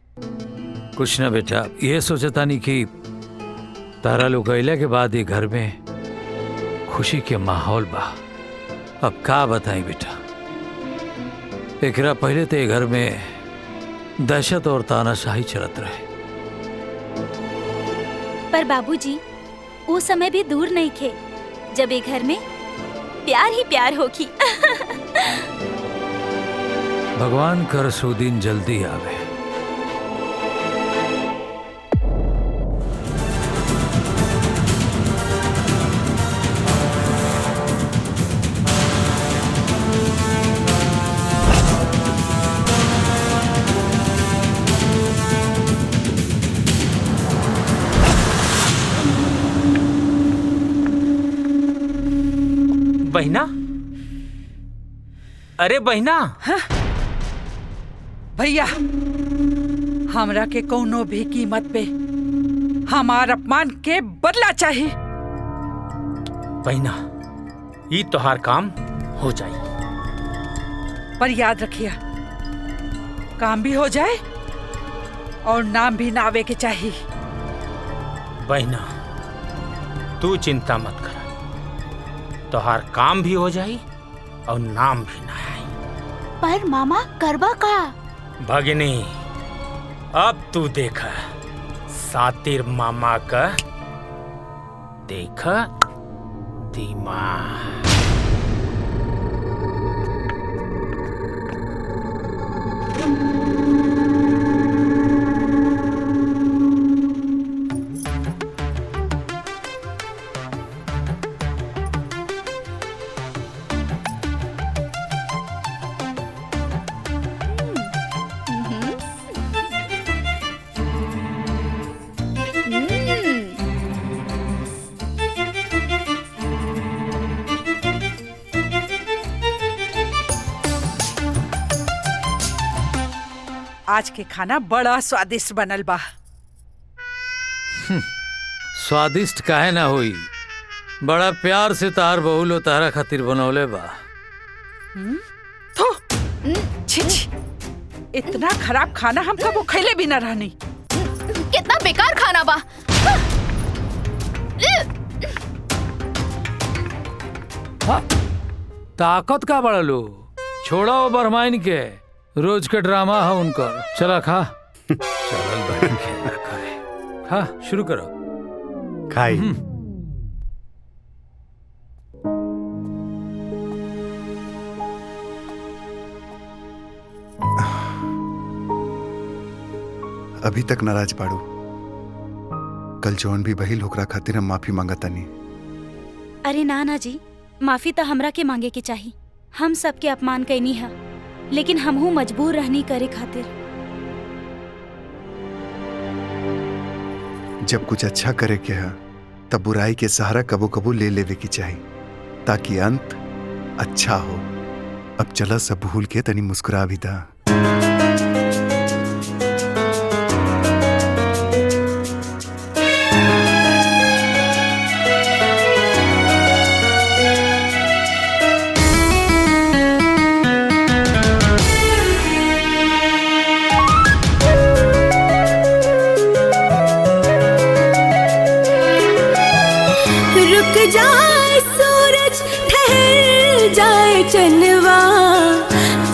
कुछ ना बेटा, ये सोचतानी कि तारा लोग अइला के बाद ये घर में खुशी के माहौल बा। अब का बताई बेटा, एकरा पहले तो ये घर में दहशत और तानाशाही चलत रहे। पर बाबूजी वो समय भी दूर नहीं थे जब ये घर में प्यार ही प्यार होगी। भगवान कर सो दिन जल्दी आवे। बहिना, अरे बहिना। हाँ? भैया हमरा के कोनो भी कीमत पे हमार अपमान के बदला चाहिए। बहिना, ये तोहार काम हो जाई। पर याद रखिए, काम भी हो जाए और नाम भी ना आवे के चाहिए। बहना तू चिंता मत कर, तोहार काम भी हो जाई और नाम भी ना आई। पर मामा करबा का? भगिनी अब तू देखा सातिर मामा का देखा दिमाग। आज के खाना बड़ा स्वादिष्ट बनल बा। स्वादिष्ट काहे ना होई, बड़ा प्यार से तार बहुलो तारा खातिर बनौले बा। थो, छी छी, इतना खराब खाना हम कबो खैले भी ना रहनी। कितना बेकार खाना बा। ताकत का बड़ा लो, छोड़ा वो बरमाइन के, रोज के ड्रामा है उनका। चला खा। चल भाई खेला करे, खा शुरू करो। खाई। अभी तक नाराज बाड़ू। कल जौन भी बहिल होकरा खातिर हम माफी मांगतानी। अरे ना जी, माफी तो हमरा के मांगे के चाहिए। हम सबके अपमान कैनी है, लेकिन हमहू मजबूर रहनी करे खातिर। जब कुछ अच्छा करे के है तब बुराई के सहारा कबो कबो ले लेवे की चाहिए, ताकि अंत अच्छा हो। अब चला सब भूल के तनी मुस्कुरा भी था। जाए सूरज ठहर जाए चनवा,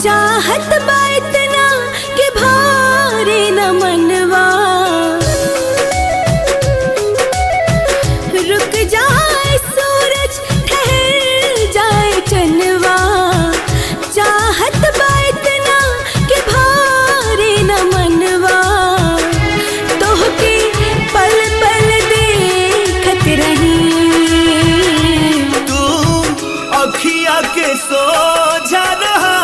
चाहत बा इतना कि भारे न मनवा। रुक जाए सूरज ठहर जाए चनवा, चाहत बा इतना कि भारे न मनवा। तोहके पल पल देखत रही, अखिया के सोझा रहा,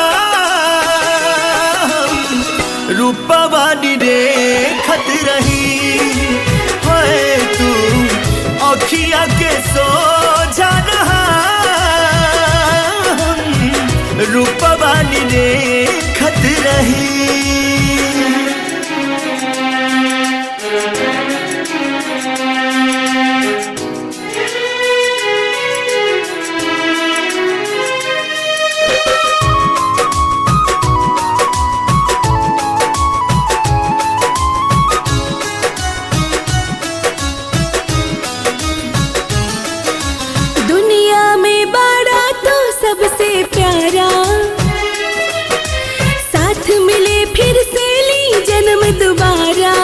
रूपवानी देखत रही। होए तू अखिया के सोझा रहा, रूपवानी देखत रही। सबसे प्यारा साथ मिले फिर से ली जन्म दोबारा।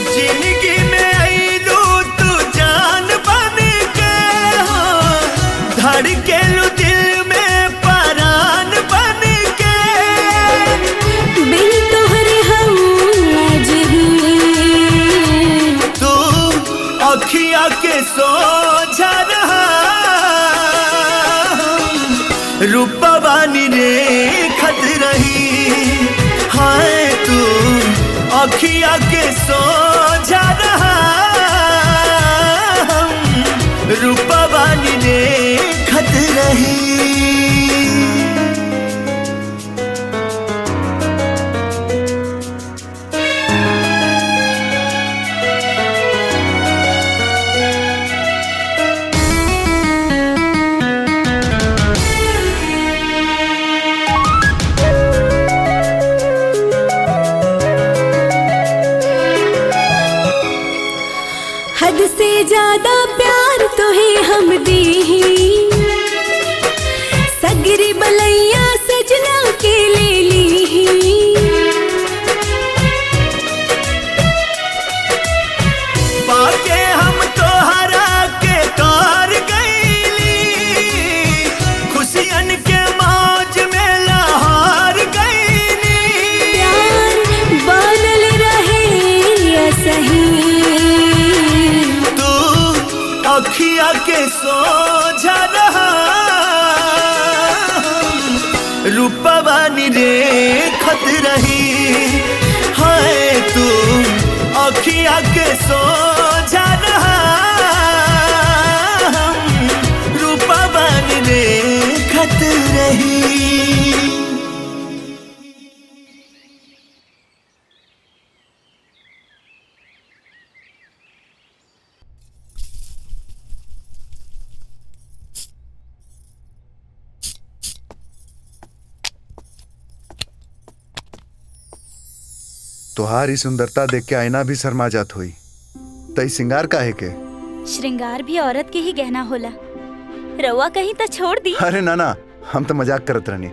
जिंदगी में आईलू तू जान बन के, हो धड़के लू दिल में परान बन के। बिन तोहरे हम आज ही, तू अखिया के सोझा रहा, रूपवानी देखत रही। हाय तू अखिया के सोझा रहा, रूपवानी देखत रही। ज्यादा प्यार तुहे हम दी सगरी बलैया सजना के ले ली पाके हम तो हरा के कार गईली खुशियन के मौज में लहार गईली प्यार बनल रहे सही तू अखिया के सोझा रहा रूपवानी रे खत रही है तू अखिया के सोझा रहा रूपवानी रे खत रही। तोहार ही सुंदरता देख के आईना भी शर्मा जात हुई तई सिंगार काहे के? श्रृंगार भी औरत के ही गहना होला। रउआ कहीं तो छोड़ दी। अरे ना हम तो मजाक करत रहनी।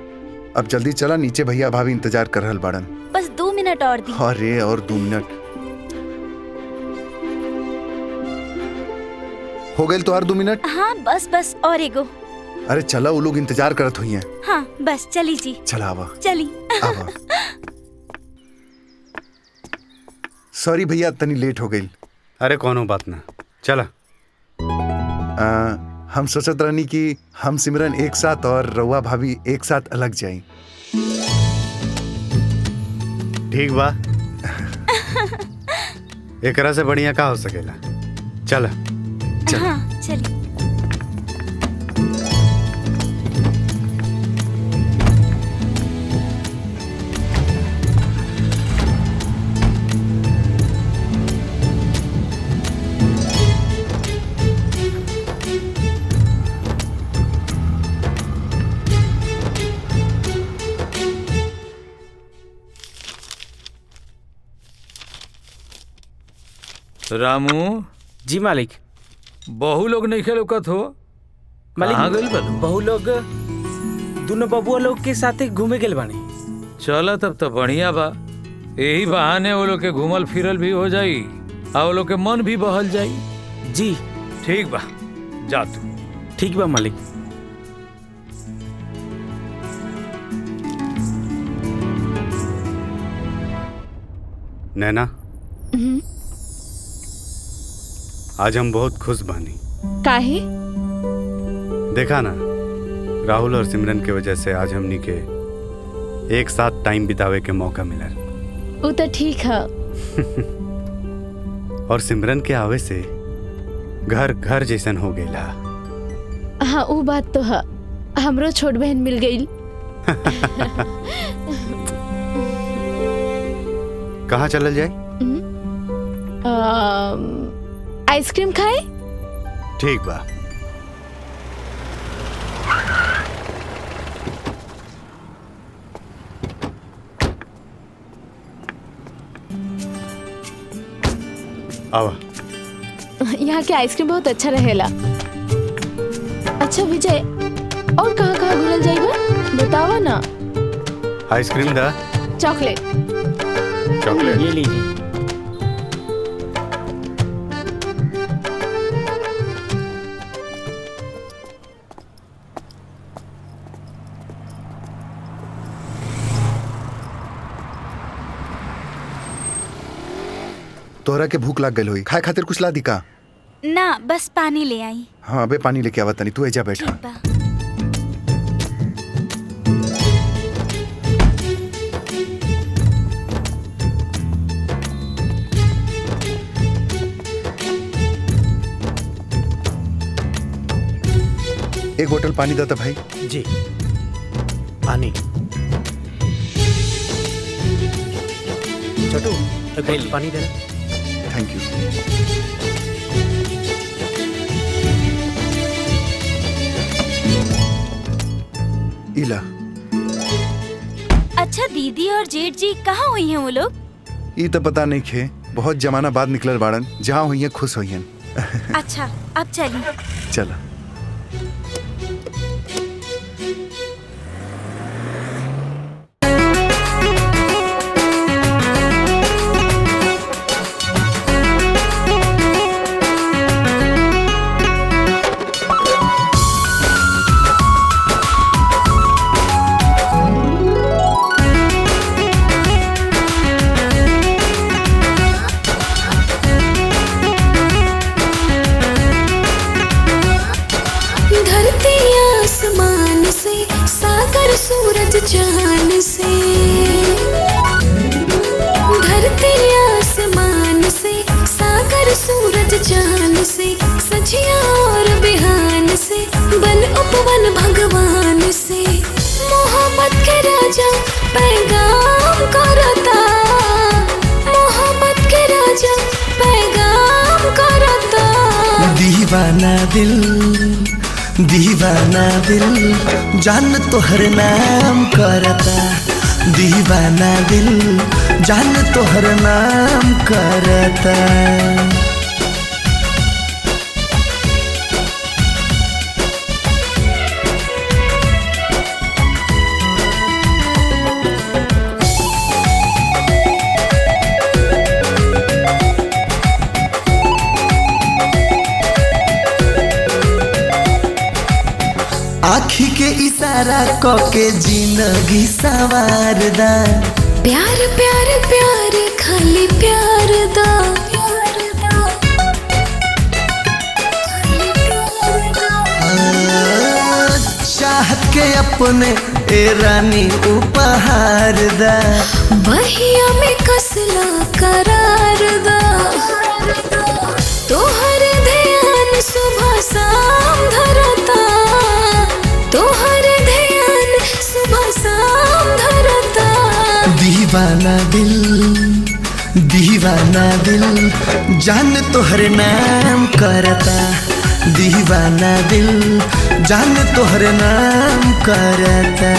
अब जल्दी चला, नीचे भैया भाभी इंतजार कर रहल बाड़न। बस 2 मिनट और दी। अरे और 2 मिनट हो गए तोहार 2 मिनट? हाँ बस और एगो। अरे चला, वो लोग इंतजार करत हुई हैं। हाँ बस चली जी। चला आवा चली। आवा। सॉरी भैया तनी लेट हो गई। अरे कोनो बात ना, चला। हम सोचत रहनी कि हम सिमरन एक साथ और रउआ भाभी एक साथ अलग जाई। ठीक बा। एकरा से बढ़िया का हो सकेला। चला हाँ चली। रामू जी मालिक। बहु लोग नहीं खेलौकत हो? कहाँ गइल बालू? बहु लोग दोनों बबुआ लोग के साथे घूमे गेल बानी। चला तब तो बढ़िया बा। यही बहाने वो लोग के घूमल फिरल भी हो जाई और वो लोग के मन भी बहल जाई। जी ठीक बा, जा तू। ठीक बा मालिक। नैना, आज हम बहुत खुश बानी। काहे? देखा ना, राहुल और सिमरन की वजह से आज हमनी के एक साथ टाइम बितावे के मौका मिला। वो तो ठीक है। और सिमरन के आवे से घर घर जैसन हो गया। हाँ वो बात तो है। हमरो छोट बहन मिल गई। कहाँ चलल जाए? आइसक्रीम खाए? ठीक बा। आवा। यहाँ के आइसक्रीम बहुत अच्छा रहेला। अच्छा विजय, और कहाँ कहाँ घूमल जाइबा बतावा ना। आइसक्रीम दा। चॉकलेट। चॉकलेट ये लीजिए। तोहरा के भूख लग गई होई, खाए खातिर कुछ ला दी का? ना बस पानी ले आई। हाँ अबे पानी लेके आवा तनी, तू एजा बैठा। एक बोतल पानी देता भाई। जी पानी। छोटू एक बोतल पानी देना। Thank you. इला। अच्छा दीदी और जेठ जी कहाँ हुई हैं वो लोग? ई तो पता नहीं खे, बहुत जमाना बाद निकलल बाड़न, जहाँ हुई हैं खुश हुई हैं। अच्छा अब चलिए। चला। धरती आसमान से सागर सूरज चांद से, धरती आसमान से सागर सूरज चांद से, सजिया और बिहान से बन उपवन भगवान से, मोहब्बत के राजा पैगाम करता, मोहब्बत के राजा पैगाम करता। दीवाना दिल दीवाना दिल जान तोहर नाम करता, दीवाना दिल जान तोहर नाम करता। आँखी के इशारा क के जिंदगी सवार दा, प्यार प्यार प्यार खाली प्यार दा, चाहत के अपने ए रानी उपहार दा, बहिया में कसला करार दा, तोहर ध्यान सुबह शाम धरता, तोहर ध्यान सुबह शाम धरता। दीवाना दिल जान तोहर नाम करता, दीवाना दिल जान तोहर नाम करता।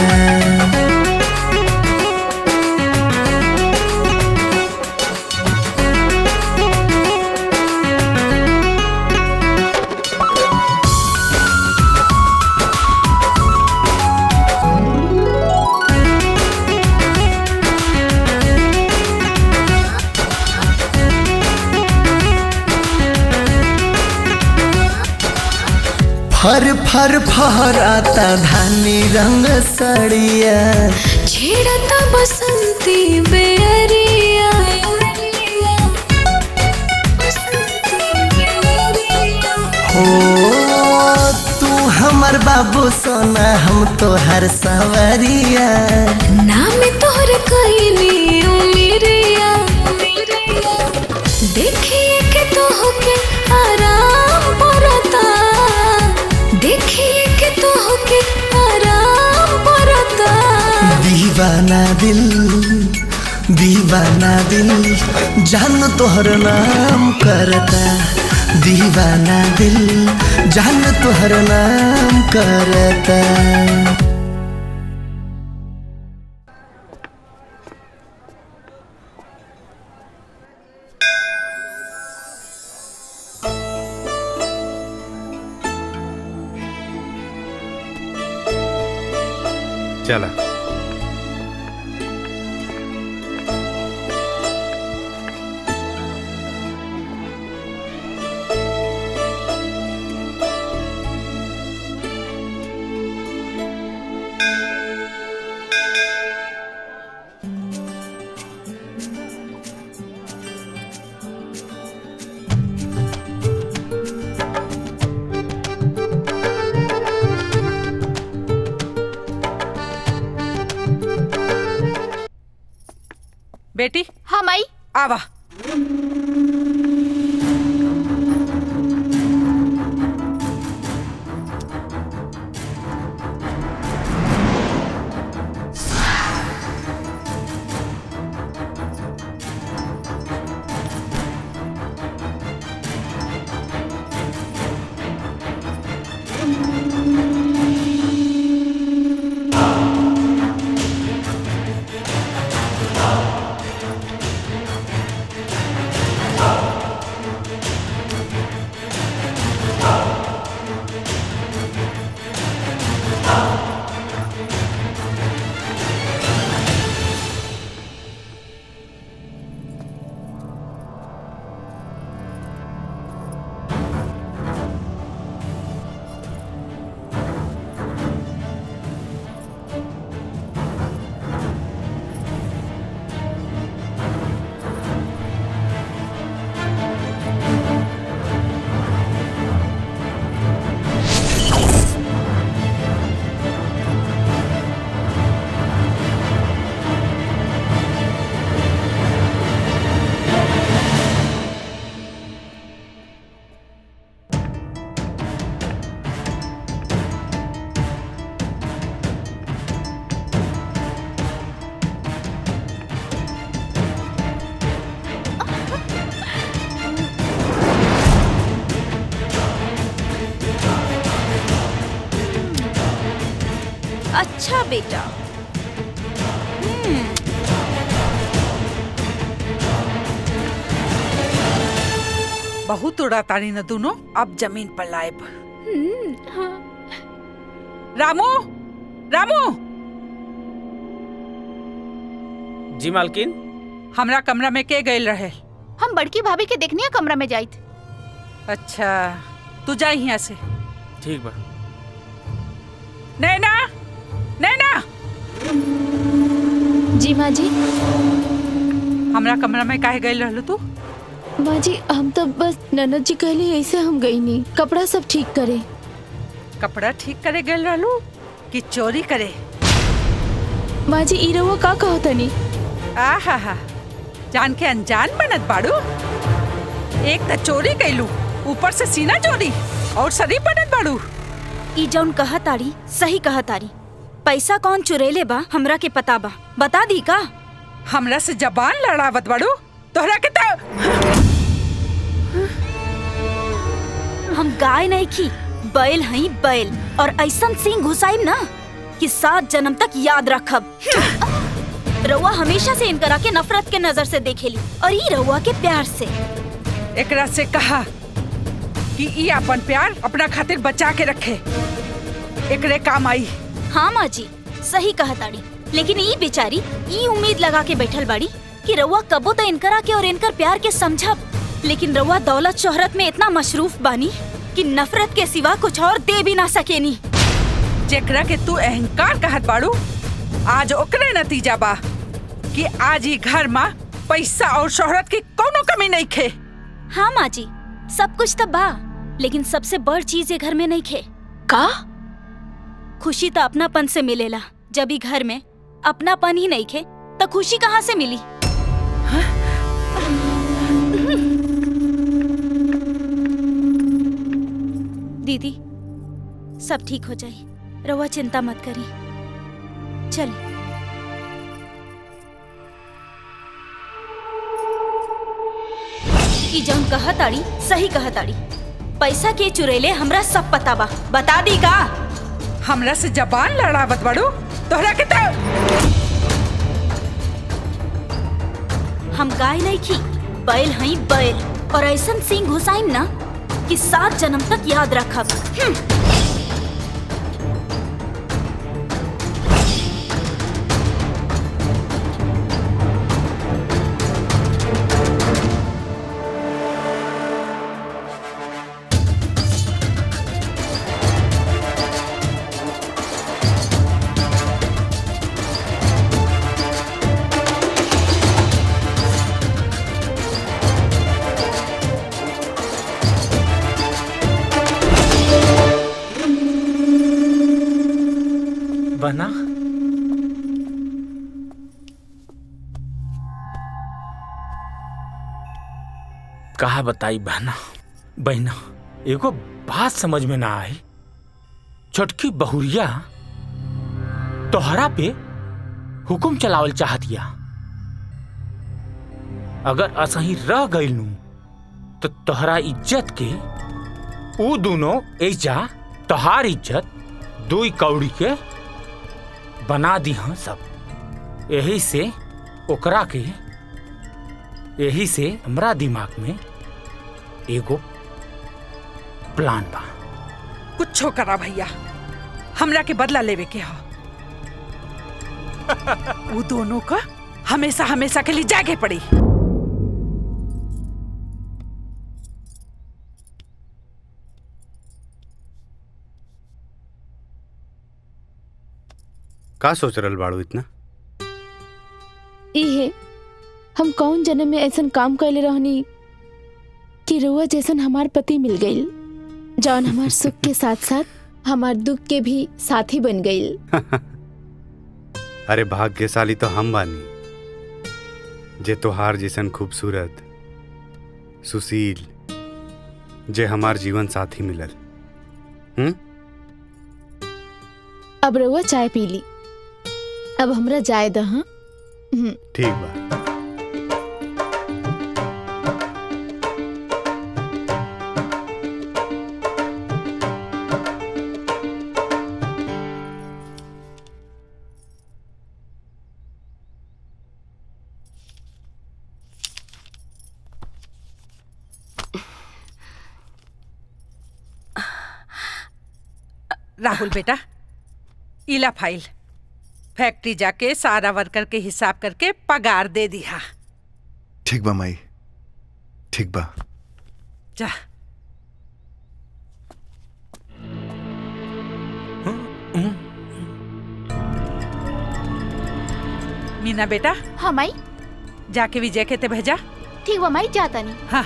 फर फर फहराता धानी रंग सड़िया, छेड़ता बसंती बेरिया, हो तू हमर बाबू सोना हम तोहर सवरिया, नाम तोहर कैली उमिरिया, देखिए के तोह के आराम पड़ता, देखिए के तोह के आराम पड़ता। दीवाना दिल जान तोहर नाम करता, दीवाना दिल जान तोहर नाम करता। चला। बेटी। हाँ माई। आवा। बेटा। बहुत उड़ा तारी न दोनों, अब जमीन पर लाएब। रामू, रामू, जी मालकिन। हमरा कमरा में के गइल रहे? हम बड़की भाभी के देखनी है कमरा में जाइत। अच्छा, तू जा यहाँ से। ठीक बा। नैना, नैना। जी माँ जी। हमरा कमरा में काहे गइल रहलू तू? माँ जी हम तो बस ननद जी कहली ऐसे हम गई नहीं, कपड़ा सब ठीक करे। कपड़ा ठीक करे गइल रहलू कि चोरी करे? माँ जी ई रउआ का कहो तनी? आहा, जान के अनजान बनत बाड़ू। एक त चोरी कैलू, ऊपर से सीना चोरी और शरीफ बनत बाड़ू। ई जौन कहताड़ी सही कहताड़ी। पैसा कौन चुरेले बा हमरा के पता बा, बता दी का? हमरा से जबान लड़ावत बाड़ू, तोहरा के तो हम गाय नहीं खी, बैल हई बैल, और ऐसन सींग घुसाइम ना कि 7 जन्म तक याद रखब। रउआ हमेशा से इनकरा के नफरत के नजर से देखेली और ई रउआ के प्यार से। एकरा से कहा कि ई अपन प्यार अपना खातिर बचा के रखे, एकरे काम आई। हाँ माँ जी सही कहताड़ी, लेकिन ई बेचारी ई उम्मीद लगा के बैठल बाड़ी कि रउआ कबो तो इनकरा के और इनकर प्यार के समझब, लेकिन रउआ दौलत शोहरत में इतना मशरूफ बानी कि नफरत के सिवा कुछ और दे भी ना सकेनी। जेकरा के तू अहंकार कहत बाड़ू, आज ओकरे नतीजा बा कि आज ही घर में पैसा और शोहरत की कोनो कमी नहीं खे। हाँ माँ जी सब कुछ तो बा, लेकिन सबसे बड़ चीज ये घर में नहीं खे। का? खुशी तो अपनापन से मिलेला। जब ही घर में अपनापन ही नहीं खे तो खुशी कहाँ से मिली? दीदी सब ठीक हो जाए, रउआ चिंता मत करी। चल ई जौन कहताड़ी सही कहताड़ी। पैसा के चुरेले हमरा सब पता बा, बता दी का? हमरा से जबान लड़ावत बाड़ू, तोहरा के तो हम गाय नहीं खी, बैल हई बैल, और ऐसन सींग घुसाइम ना कि 7 जन्म तक याद रखब। बना कहा बताई बहना, एगो बात समझ में ना आई। छोटकी बहुरिया तोहरा पे हुकुम चलावल चाहतिया। अगर असही रह गइलू तो तोहरा इज्जत के ऊ दोनों ऐजा तोहार इज्जत 2 कौड़ी के बना दी हाँ सब। यही से ओकरा के, यही से हमरा दिमाग में एगो प्लान बा। कुछो करा भैया, हमरा के बदला लेवे के हो। वो दोनों का हमेशा हमेशा के लिए जागे पड़ी। का सोच रहल बाड़ू इतना? इहे हम कौन जन्म में ऐसन काम कैले रहनी कि रउआ जैसन हमार पति मिल गईल, जौन हमार सुख के साथ साथ हमार दुख के भी साथी बन गईल। अरे भाग्यशाली तो हम बानी जे तोहार जैसन खूबसूरत सुशील जे हमार जीवन साथी मिलल। अब रउआ चाय पी ली, अब हमरा जाए दह। ठीक बा। राहुल बेटा, इला फाइल फैक्ट्री जाके सारा वर्कर के हिसाब करके पगार दे दिया। ठीक बा माई, ठीक बा। जा। मीना बेटा। हाँ माई। जाके विजय के ते भेजा। ठीक बा माई, जाता नहीं। हाँ।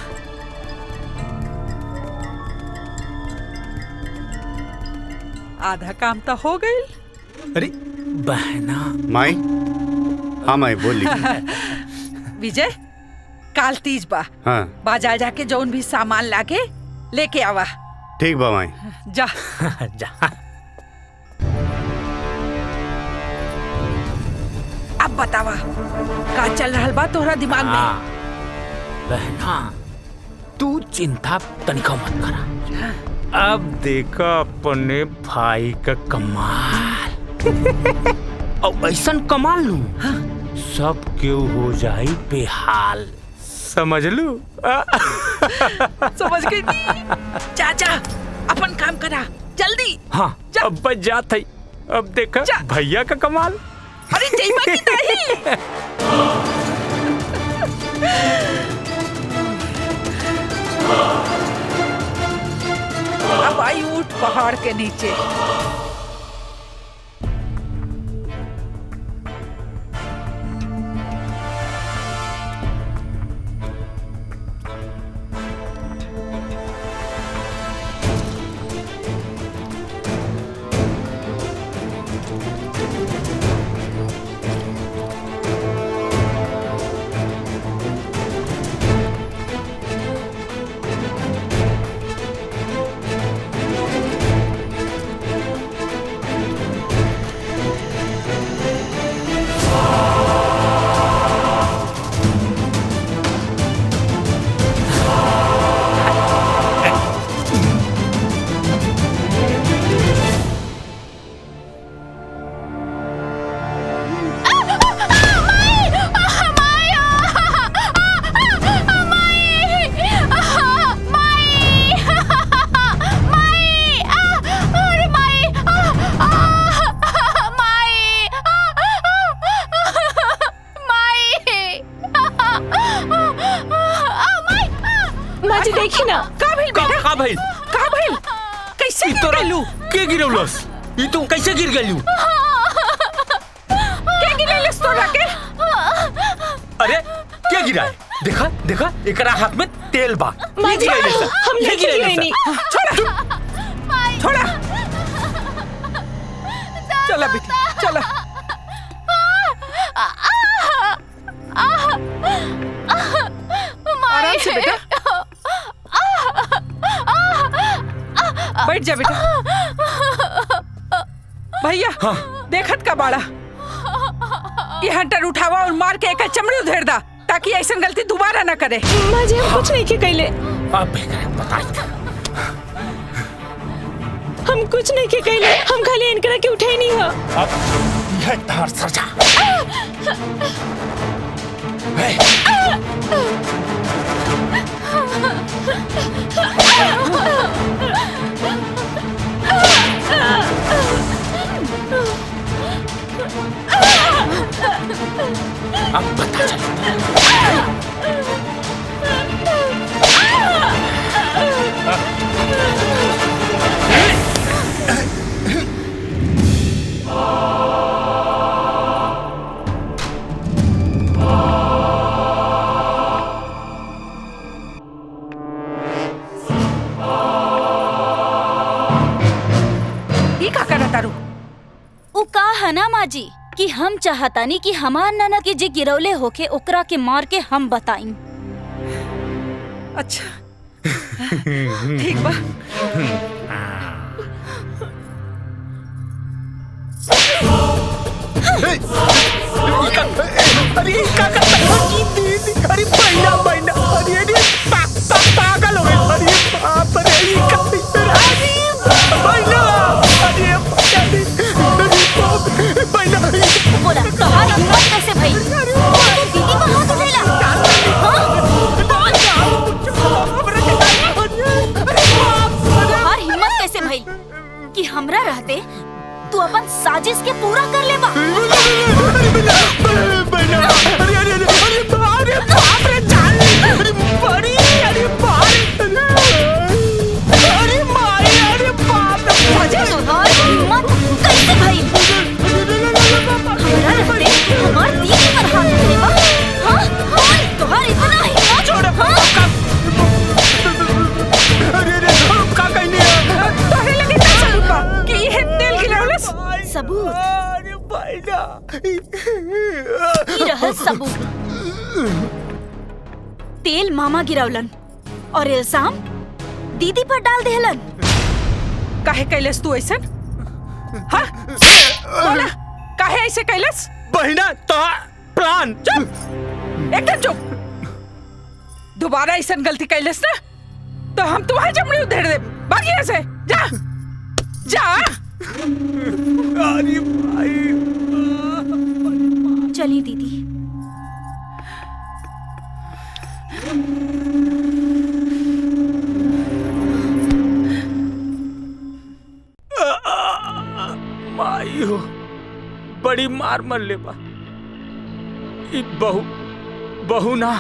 आधा काम तो हो गई। अरे बहना। माई। हाँ माई बोली। विजय, काल तीज बा। हाँ। बाजार जाके जौन भी सामान लागे लेके आवा। ठीक बा माई। जा। जा। अब बतावा का चल रहा बा तोहरा दिमाग में? बहना तू चिंता तनिका मत करा। अब देखा अपने भाई का कमाल। अब ऐसा कमाल लू सब क्यों हो जाई बेहाल। समझ लू? समझ गई। चाचा अपन काम करा जल्दी। हाँ अब बच जात है। अब देखा भैया का कमाल। अरे जईमा की नहीं। अब आई ऊँट पहाड़ के नीचे। ये तुम कैसे गिर गई? क्या गिरलस तोरा के? अरे क्या गिरा है? देखा देखा एकरा हाथ में तेल बा। हम नहीं गिरनी। छोड़ा छोड़ा। चला बेटी चला। आराम से बेटा। बैठ जा बेटा। भैया देखत का बाड़ा, ये हंटर उठावा और मार के एक चमड़ी उधेड़ दा ताकि ऐसा गलती दोबारा न करे। माँ जी हम कुछ नहीं के कैले। हम कुछ नहीं के कैले, हम खाली इनकरा के उठाई नहीं हो। अब यह तार सरजा। अब पता ये का करत तारू? उ का है ना माँ जी कि हम चाहतानी कि हमार ननद के जे गिरौले होके ओकरा के मार के हम बताई। अच्छा ठीक बा। अरे का करता है? अरे बहना बहना, अरे पागल हो गए। अरे बाप रे बोला तोहार हिम्मत कैसे भई? दीदी को हाथ उठेला। तोहार हिम्मत कैसे भई कि हमरा रहते तेल मामा गिरावलन और इल्जाम दीदी पर डाल देहलन। काहे कैलस तू ऐसन? हाँ? बोला काहे ऐसे कैलस? बहिना तो प्लान। चुप एकदम चुप। दोबारा ऐसन गलती कैलस ना तो हम तुम्हारी चमड़ी उधेड़ दे। भाग यहाँ से जा जा। अरे भाई चली दीदी। माई हो बड़ी मार मर ले बा। ई बहू ना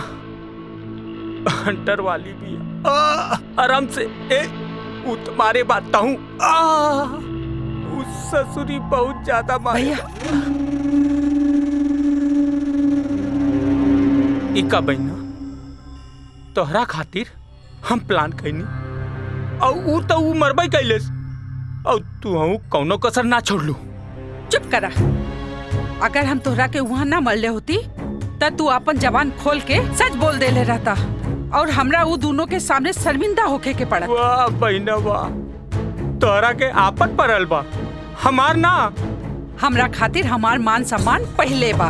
हंटर वाली भी आराम से तुम्हारे बात हूँ। उस ससुरी बहुत ज्यादा माया। इका बहना तोहरा खातिर हम प्लान कैनी और तो मरबई कैलेस और तू कौनो कसर ना छोड़ लू। चुप करा। अगर हम तोहरा के वहाँ ना मरले होती त तू अपन जबान खोल के सच बोल देले रहता और हमरा वो दोनों के सामने शर्मिंदा होके के पड़ा। वाह बहना वाह, तोहरा के आपत पड़ल बा, हमार ना। हमरा खातिर हमार मान सम्मान पहले बा,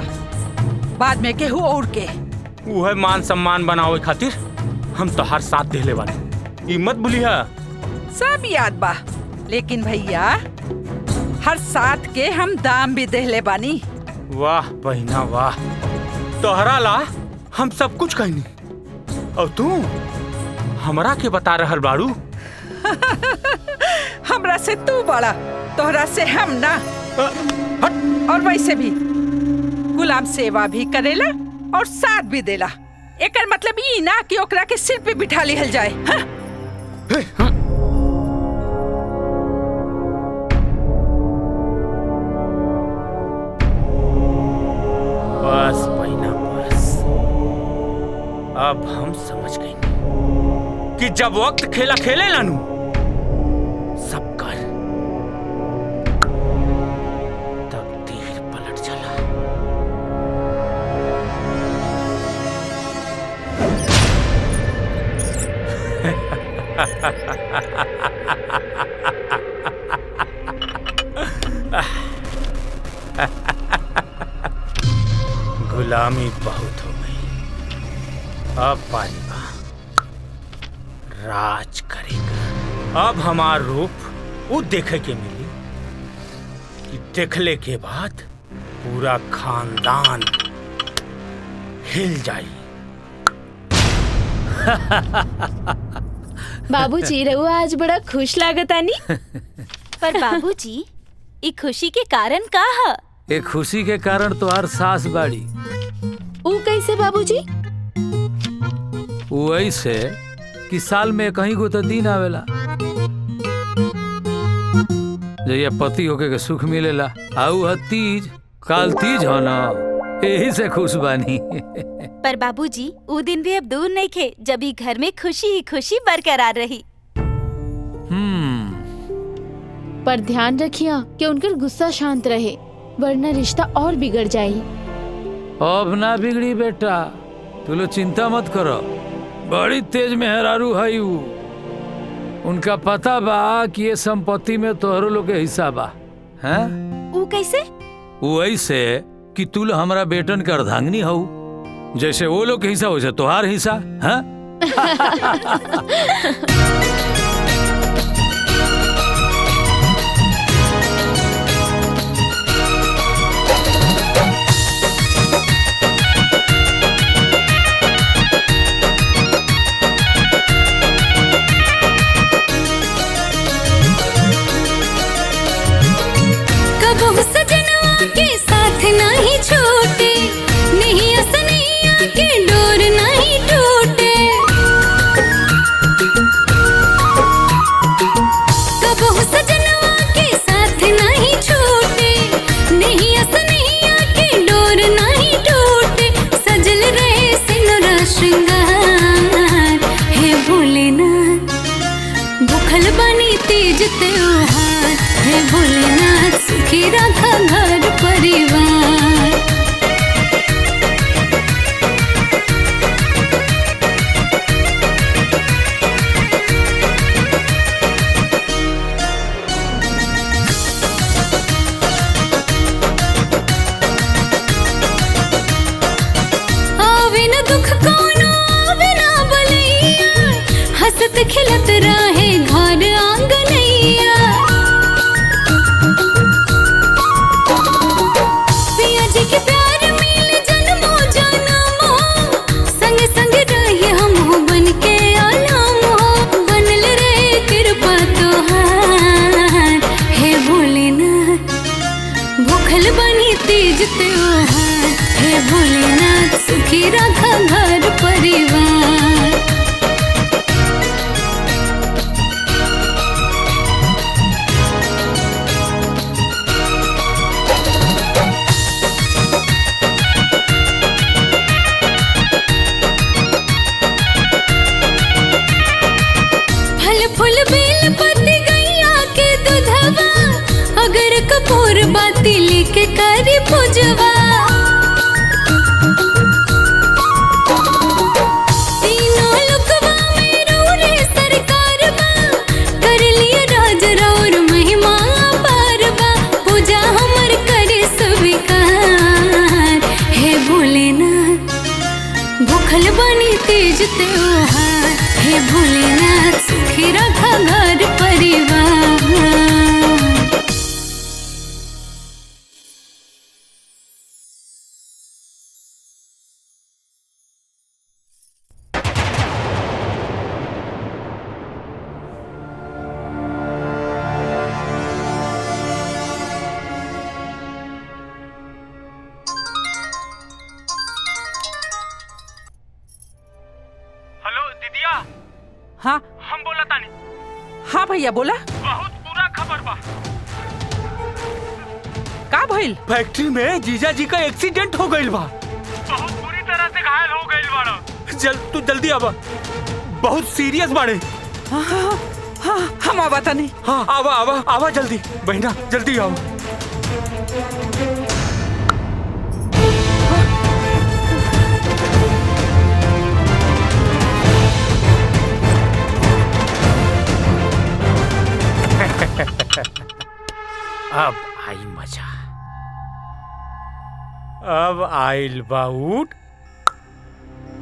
बाद में केहू और के। वह मान सम्मान बनावे खातिर हम तोहार साथ देले बानी, ई मत भूलिया। सब याद बा, लेकिन भैया हर साथ के हम दाम भी देले बानी। वाह बहना वाह, तोहरा ला हम सब कुछ कहनी और तू हमरा के बता रहल बाड़ू। हमरा से तू बड़ा, तोहरा से हम ना। और वैसे भी गुलाम सेवा भी करेला और साथ भी देला। एकर मतलब ई ना कि ओकरा के सिर पे बिठा लिहल जाए। हाँ? बस बहना बस, अब हम समझ गए कि जब वक्त खेला खेले लानू सब कर तकदीर पलट चला। गुलामी बहुत हो गई, अब पालिबा राज करेगा। अब हमार रूप वो देखे के मिली कि देखले के बाद पूरा खानदान हिल जाई। बाबूजी रहुआ आज बड़ा खुश लागतानी। पर बाबूजी ई खुशी के कारण का है? एक खुशी के कारण तो हर सास बाड़ी। ऊ कैसे बाबूजी? वैसे कि साल में कहीं को तो दिन आवेला जैया पति होके के सुख मिलेला। आऊ है तीज, काल तीज हो ना, यही से खुश बानी। पर बाबूजी वो दिन भी अब दूर नहीं थे जब ही घर में खुशी ही खुशी बरकरार रही। पर ध्यान रखिया कि उनका गुस्सा शांत रहे, वरना रिश्ता और बिगड़ जाए। अब ना बिगड़ी बेटा, तू लोग चिंता मत करो। बड़ी तेज मेहरारू है ऊ। उनका पता बा कि ये संपत्ति में तोहरो लोग के हिस्सा बा। हैं? वो कैसे? वैसे कि तू लोग हमारा बेटन के अर्धांगिनी हो, जैसे वो लोग के हिस्सा वैसे तोहार हिस्सा। हैं? कबहू सजनवा के साथ नहीं छूटे, नहीं असनैया के डोर नहीं टूटे। दुख कोनो आवे ना बलैया, हंसत खिलत रहे घर आंगनैया। पिया जी के प्यार मिल जन्मो जन्मो, संग संग रही हम बन के आलम हो। बनल रे कृपा तोहार हे भोलेनाथ, भूखल बनी तेज त्योहार हे भोलेनाथ, सुखी रखा घर परिवार। फल फूल बेल पत्ती गैया के दूधवा, अगर कपूर बाती लेके करी पूजवा। तीनों लोकवा में रौरे सरकार बा, कर लिया राज रौर महिमा अपार बा। पूजा हमर करे स्वीकार हे भोलेनाथ, भूखल बनी तेज त्योहार हे भोलेनाथ, सुखी रखा घर परिवार। हाँ हम बोला तानी। हाँ भैया बोला। बहुत बुरा खबर बा। का भइल? फैक्ट्री में जीजा जी का एक्सीडेंट हो गइल बा। बहुत बुरी तरह से घायल हो गइल बाड़ा। तू जल्दी आवा, बहुत सीरियस बाड़े। हाँ हम आवा तानी। हाँ आवा आवा आवा जल्दी बहना, जल्दी आवा। अब आई मजा, अब आइल बाउट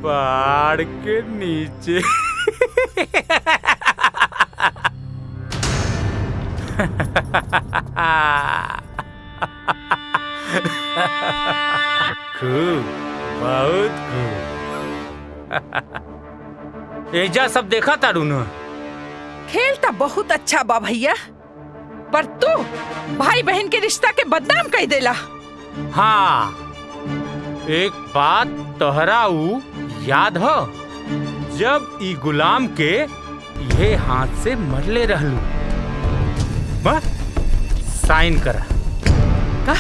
पहाड़ के नीचे। खूब, बहुत खूब। एजा सब देखा तारू न? खेल तो बहुत अच्छा बा भैया, पर तू भाई बहन के रिश्ता के बदनाम कह देला। हाँ, एक बात तोहरा ऊ याद हो, जब ई गुलाम के ये हाथ से मरले रहलू, साइन करा। का?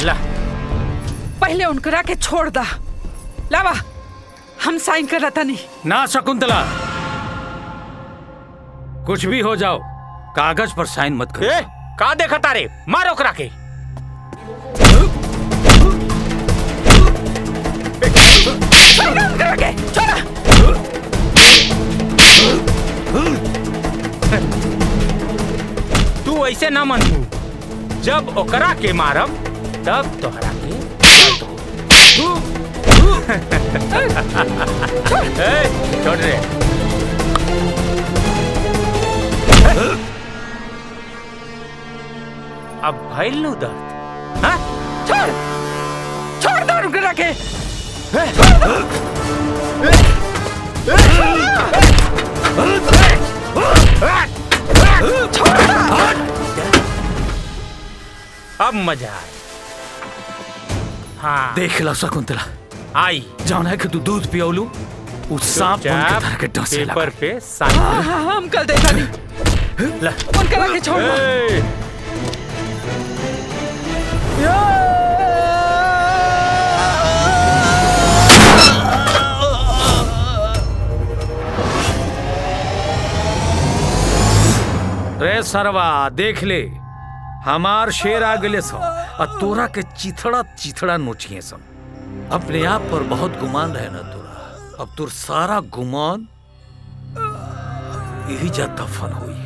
ला पहले उनकरा के छोड़ दा। लावा, हम साइन कर रहा था नहीं। ना शकुंतला, कुछ भी हो जाओ, कागज पर साइन मत कर। का देखा तारे, मारो करा के। तू ऐसे ना मनू, जब ओकरा के मारब तब तोहरा के छोड़ रे। अब भइल नु दर्द। हाँ? छोड़ छोड़ दो उनकरा के। अब मजा आए। हाँ देख लो शकुंतला, आई जान है कि तू दूध पियोलू, उस सांप बन के धर के डसे लगा। पेपर पे साइन। हाँ, हम कल देखा नहीं। ला उनकरा के छोड़ दो। रे सरवा, देख ले, हमार शेर आ गले सो, और तोरा के चिथड़ा चिथड़ा नोचिए सब। अपने आप पर बहुत गुमान रहे ना तोरा, अब तोर सारा गुमान यही जा दफन हुई।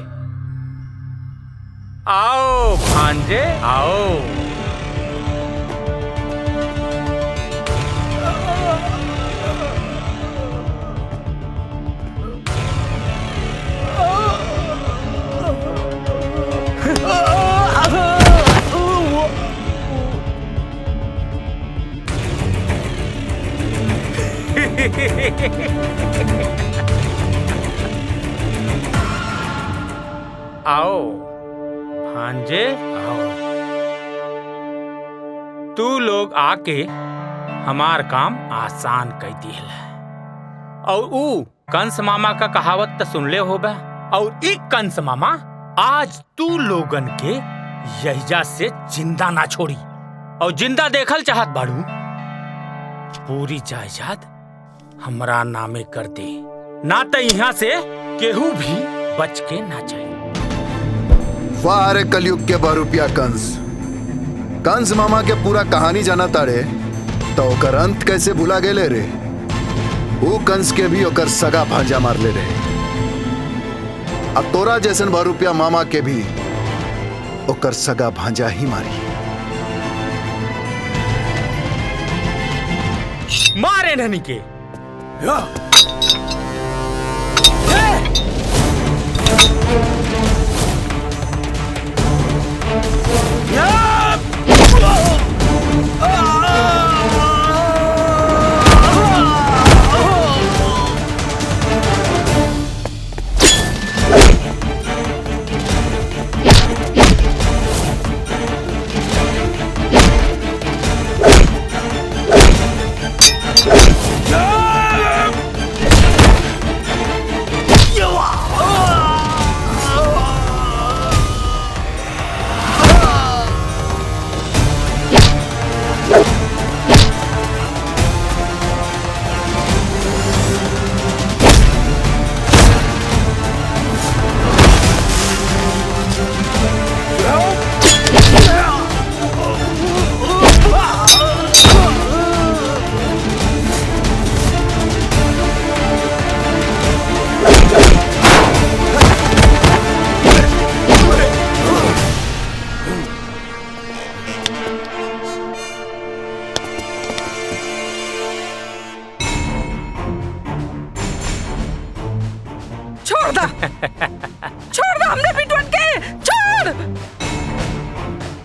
आओ भांजे आओ। आओ भांजे आओ। तू लोग आके हमार काम आसान कर दिल। और ऊ कंस मामा का कहावत तो सुन ले होगा। और एक कंस मामा आज तू लोगन के यहिजा से जिंदा ना छोड़ी। और जिंदा देखल चाहत बाड़ू, पूरी जायदाद हमरा नामे कर दे, ना तो यहाँ से केहू भी बच के ना जाए। वाह रे कलयुग के बहुरूपिया कंस। कंस मामा के पूरा कहानी जाना तारे तो ओकर अंत कैसे भुला गेले रे। वो कंस के भी ओकर सगा भांजा मार ले रे। अब तोरा जैसन बहुरूपिया मामा के भी ओकर सगा भांजा ही मारी। मारे ननी के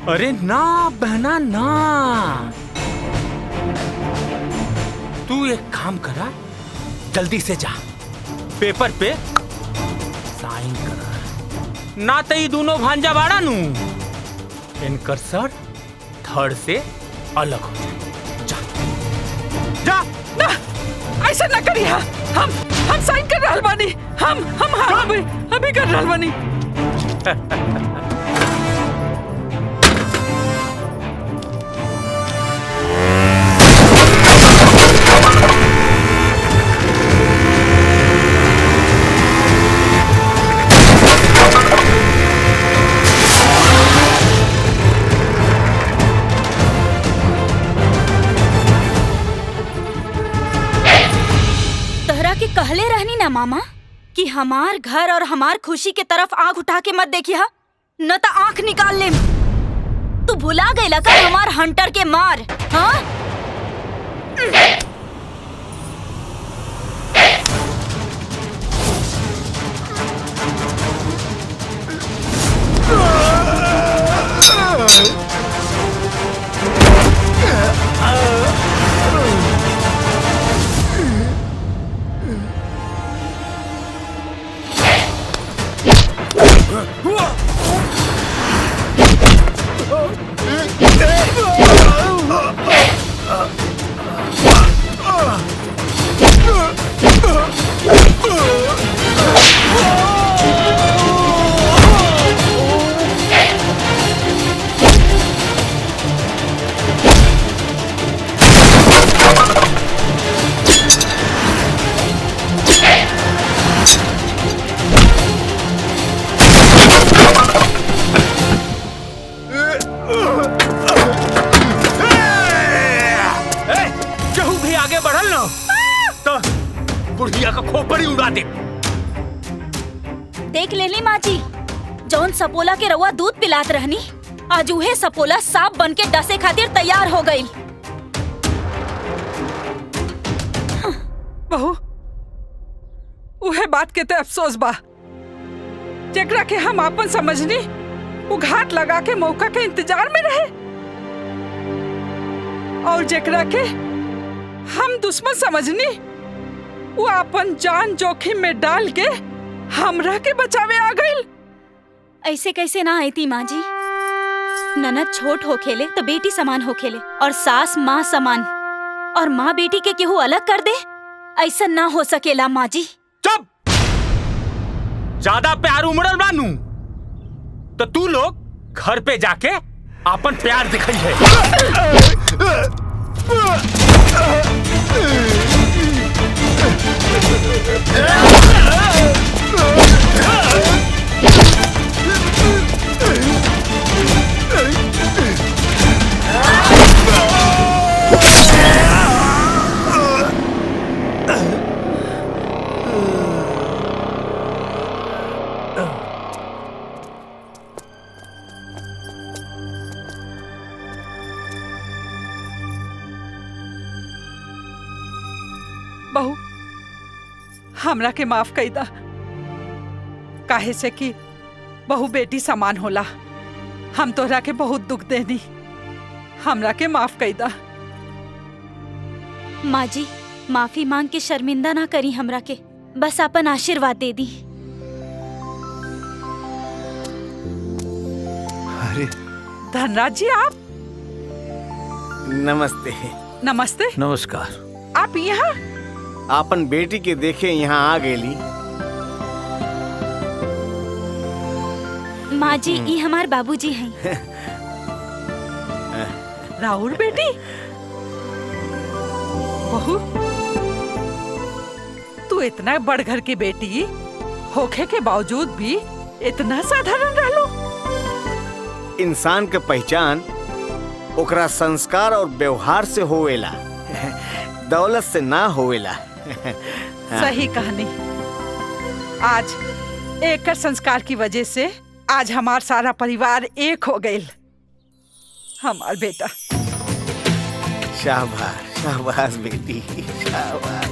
अरे ना बहना ना, तू एक काम करा, जल्दी से जा पेपर पे साइन करा, ना तो ये दोनों भांजा बाड़ा नू इनकर सर धड़ से अलग हो जाए। जा जा ना, ऐसा ना करिए। हम साइन कर रहल बानी। हम अभी कर रहल बानी। कहले रहनी ना मामा कि हमार घर और हमार खुशी के तरफ आंख उठा के मत देखिए, न तो आंख निकाल ले। तू भुला गईला का हमार हंटर के मार? हाँ बुढ़िया का खोपड़ी उड़ा दे। देख लेली माँ जी, जौन सपोला के रउआ दूध पिलात रहनी, आज उहे सपोला सांप बन के डसे खातिर तैयार हो गई। बहू, उहे बात के ते अफसोस बा, जेकरा के हम आपन समझनी, वो घात लगा के मौका के इंतजार में रहे, और जेकरा के हम दुश्मन समझनी, वो अपन जान जोखिम में डाल के हमरा के बचावे आ गइल। ऐसे कैसे ना आती माँ जी। ननद छोट हो खेले तो बेटी समान हो खेले और सास माँ समान, और माँ बेटी के केहू अलग कर दे, ऐसा ना हो सकेला माँ जी। चुप! ज्यादा प्यार उमड़ल बानू तो तू लोग घर पे जाके अपन प्यार दिखाई है। बहू हमरा के माफ कई दा, काहे से कि बहू बेटी समान होला। हम तोहरा के बहुत दुख देनी, हमरा के माफ कई दा। माँ जी माफी मांग के शर्मिंदा ना करी हमरा के, बस अपन आशीर्वाद दे दी। अरे धनराज जी आप? नमस्ते। नमस्ते। नमस्कार। आप यहाँ? आपन बेटी के देखे यहाँ आ गेली। माँ जी ये हमार बाबूजी हैं। राहुल बेटी? बहू तू इतना बड़ घर की बेटी होखे के बावजूद भी इतना साधारण रहलो। इंसान के पहचान ओकरा संस्कार और व्यवहार से होवेला, दौलत से ना होवेला। सही कहानी। आज एक संस्कार की वजह से आज हमार सारा परिवार एक हो गए। हमार बेटा। शाबाश शाबाश बेटी शाबाश।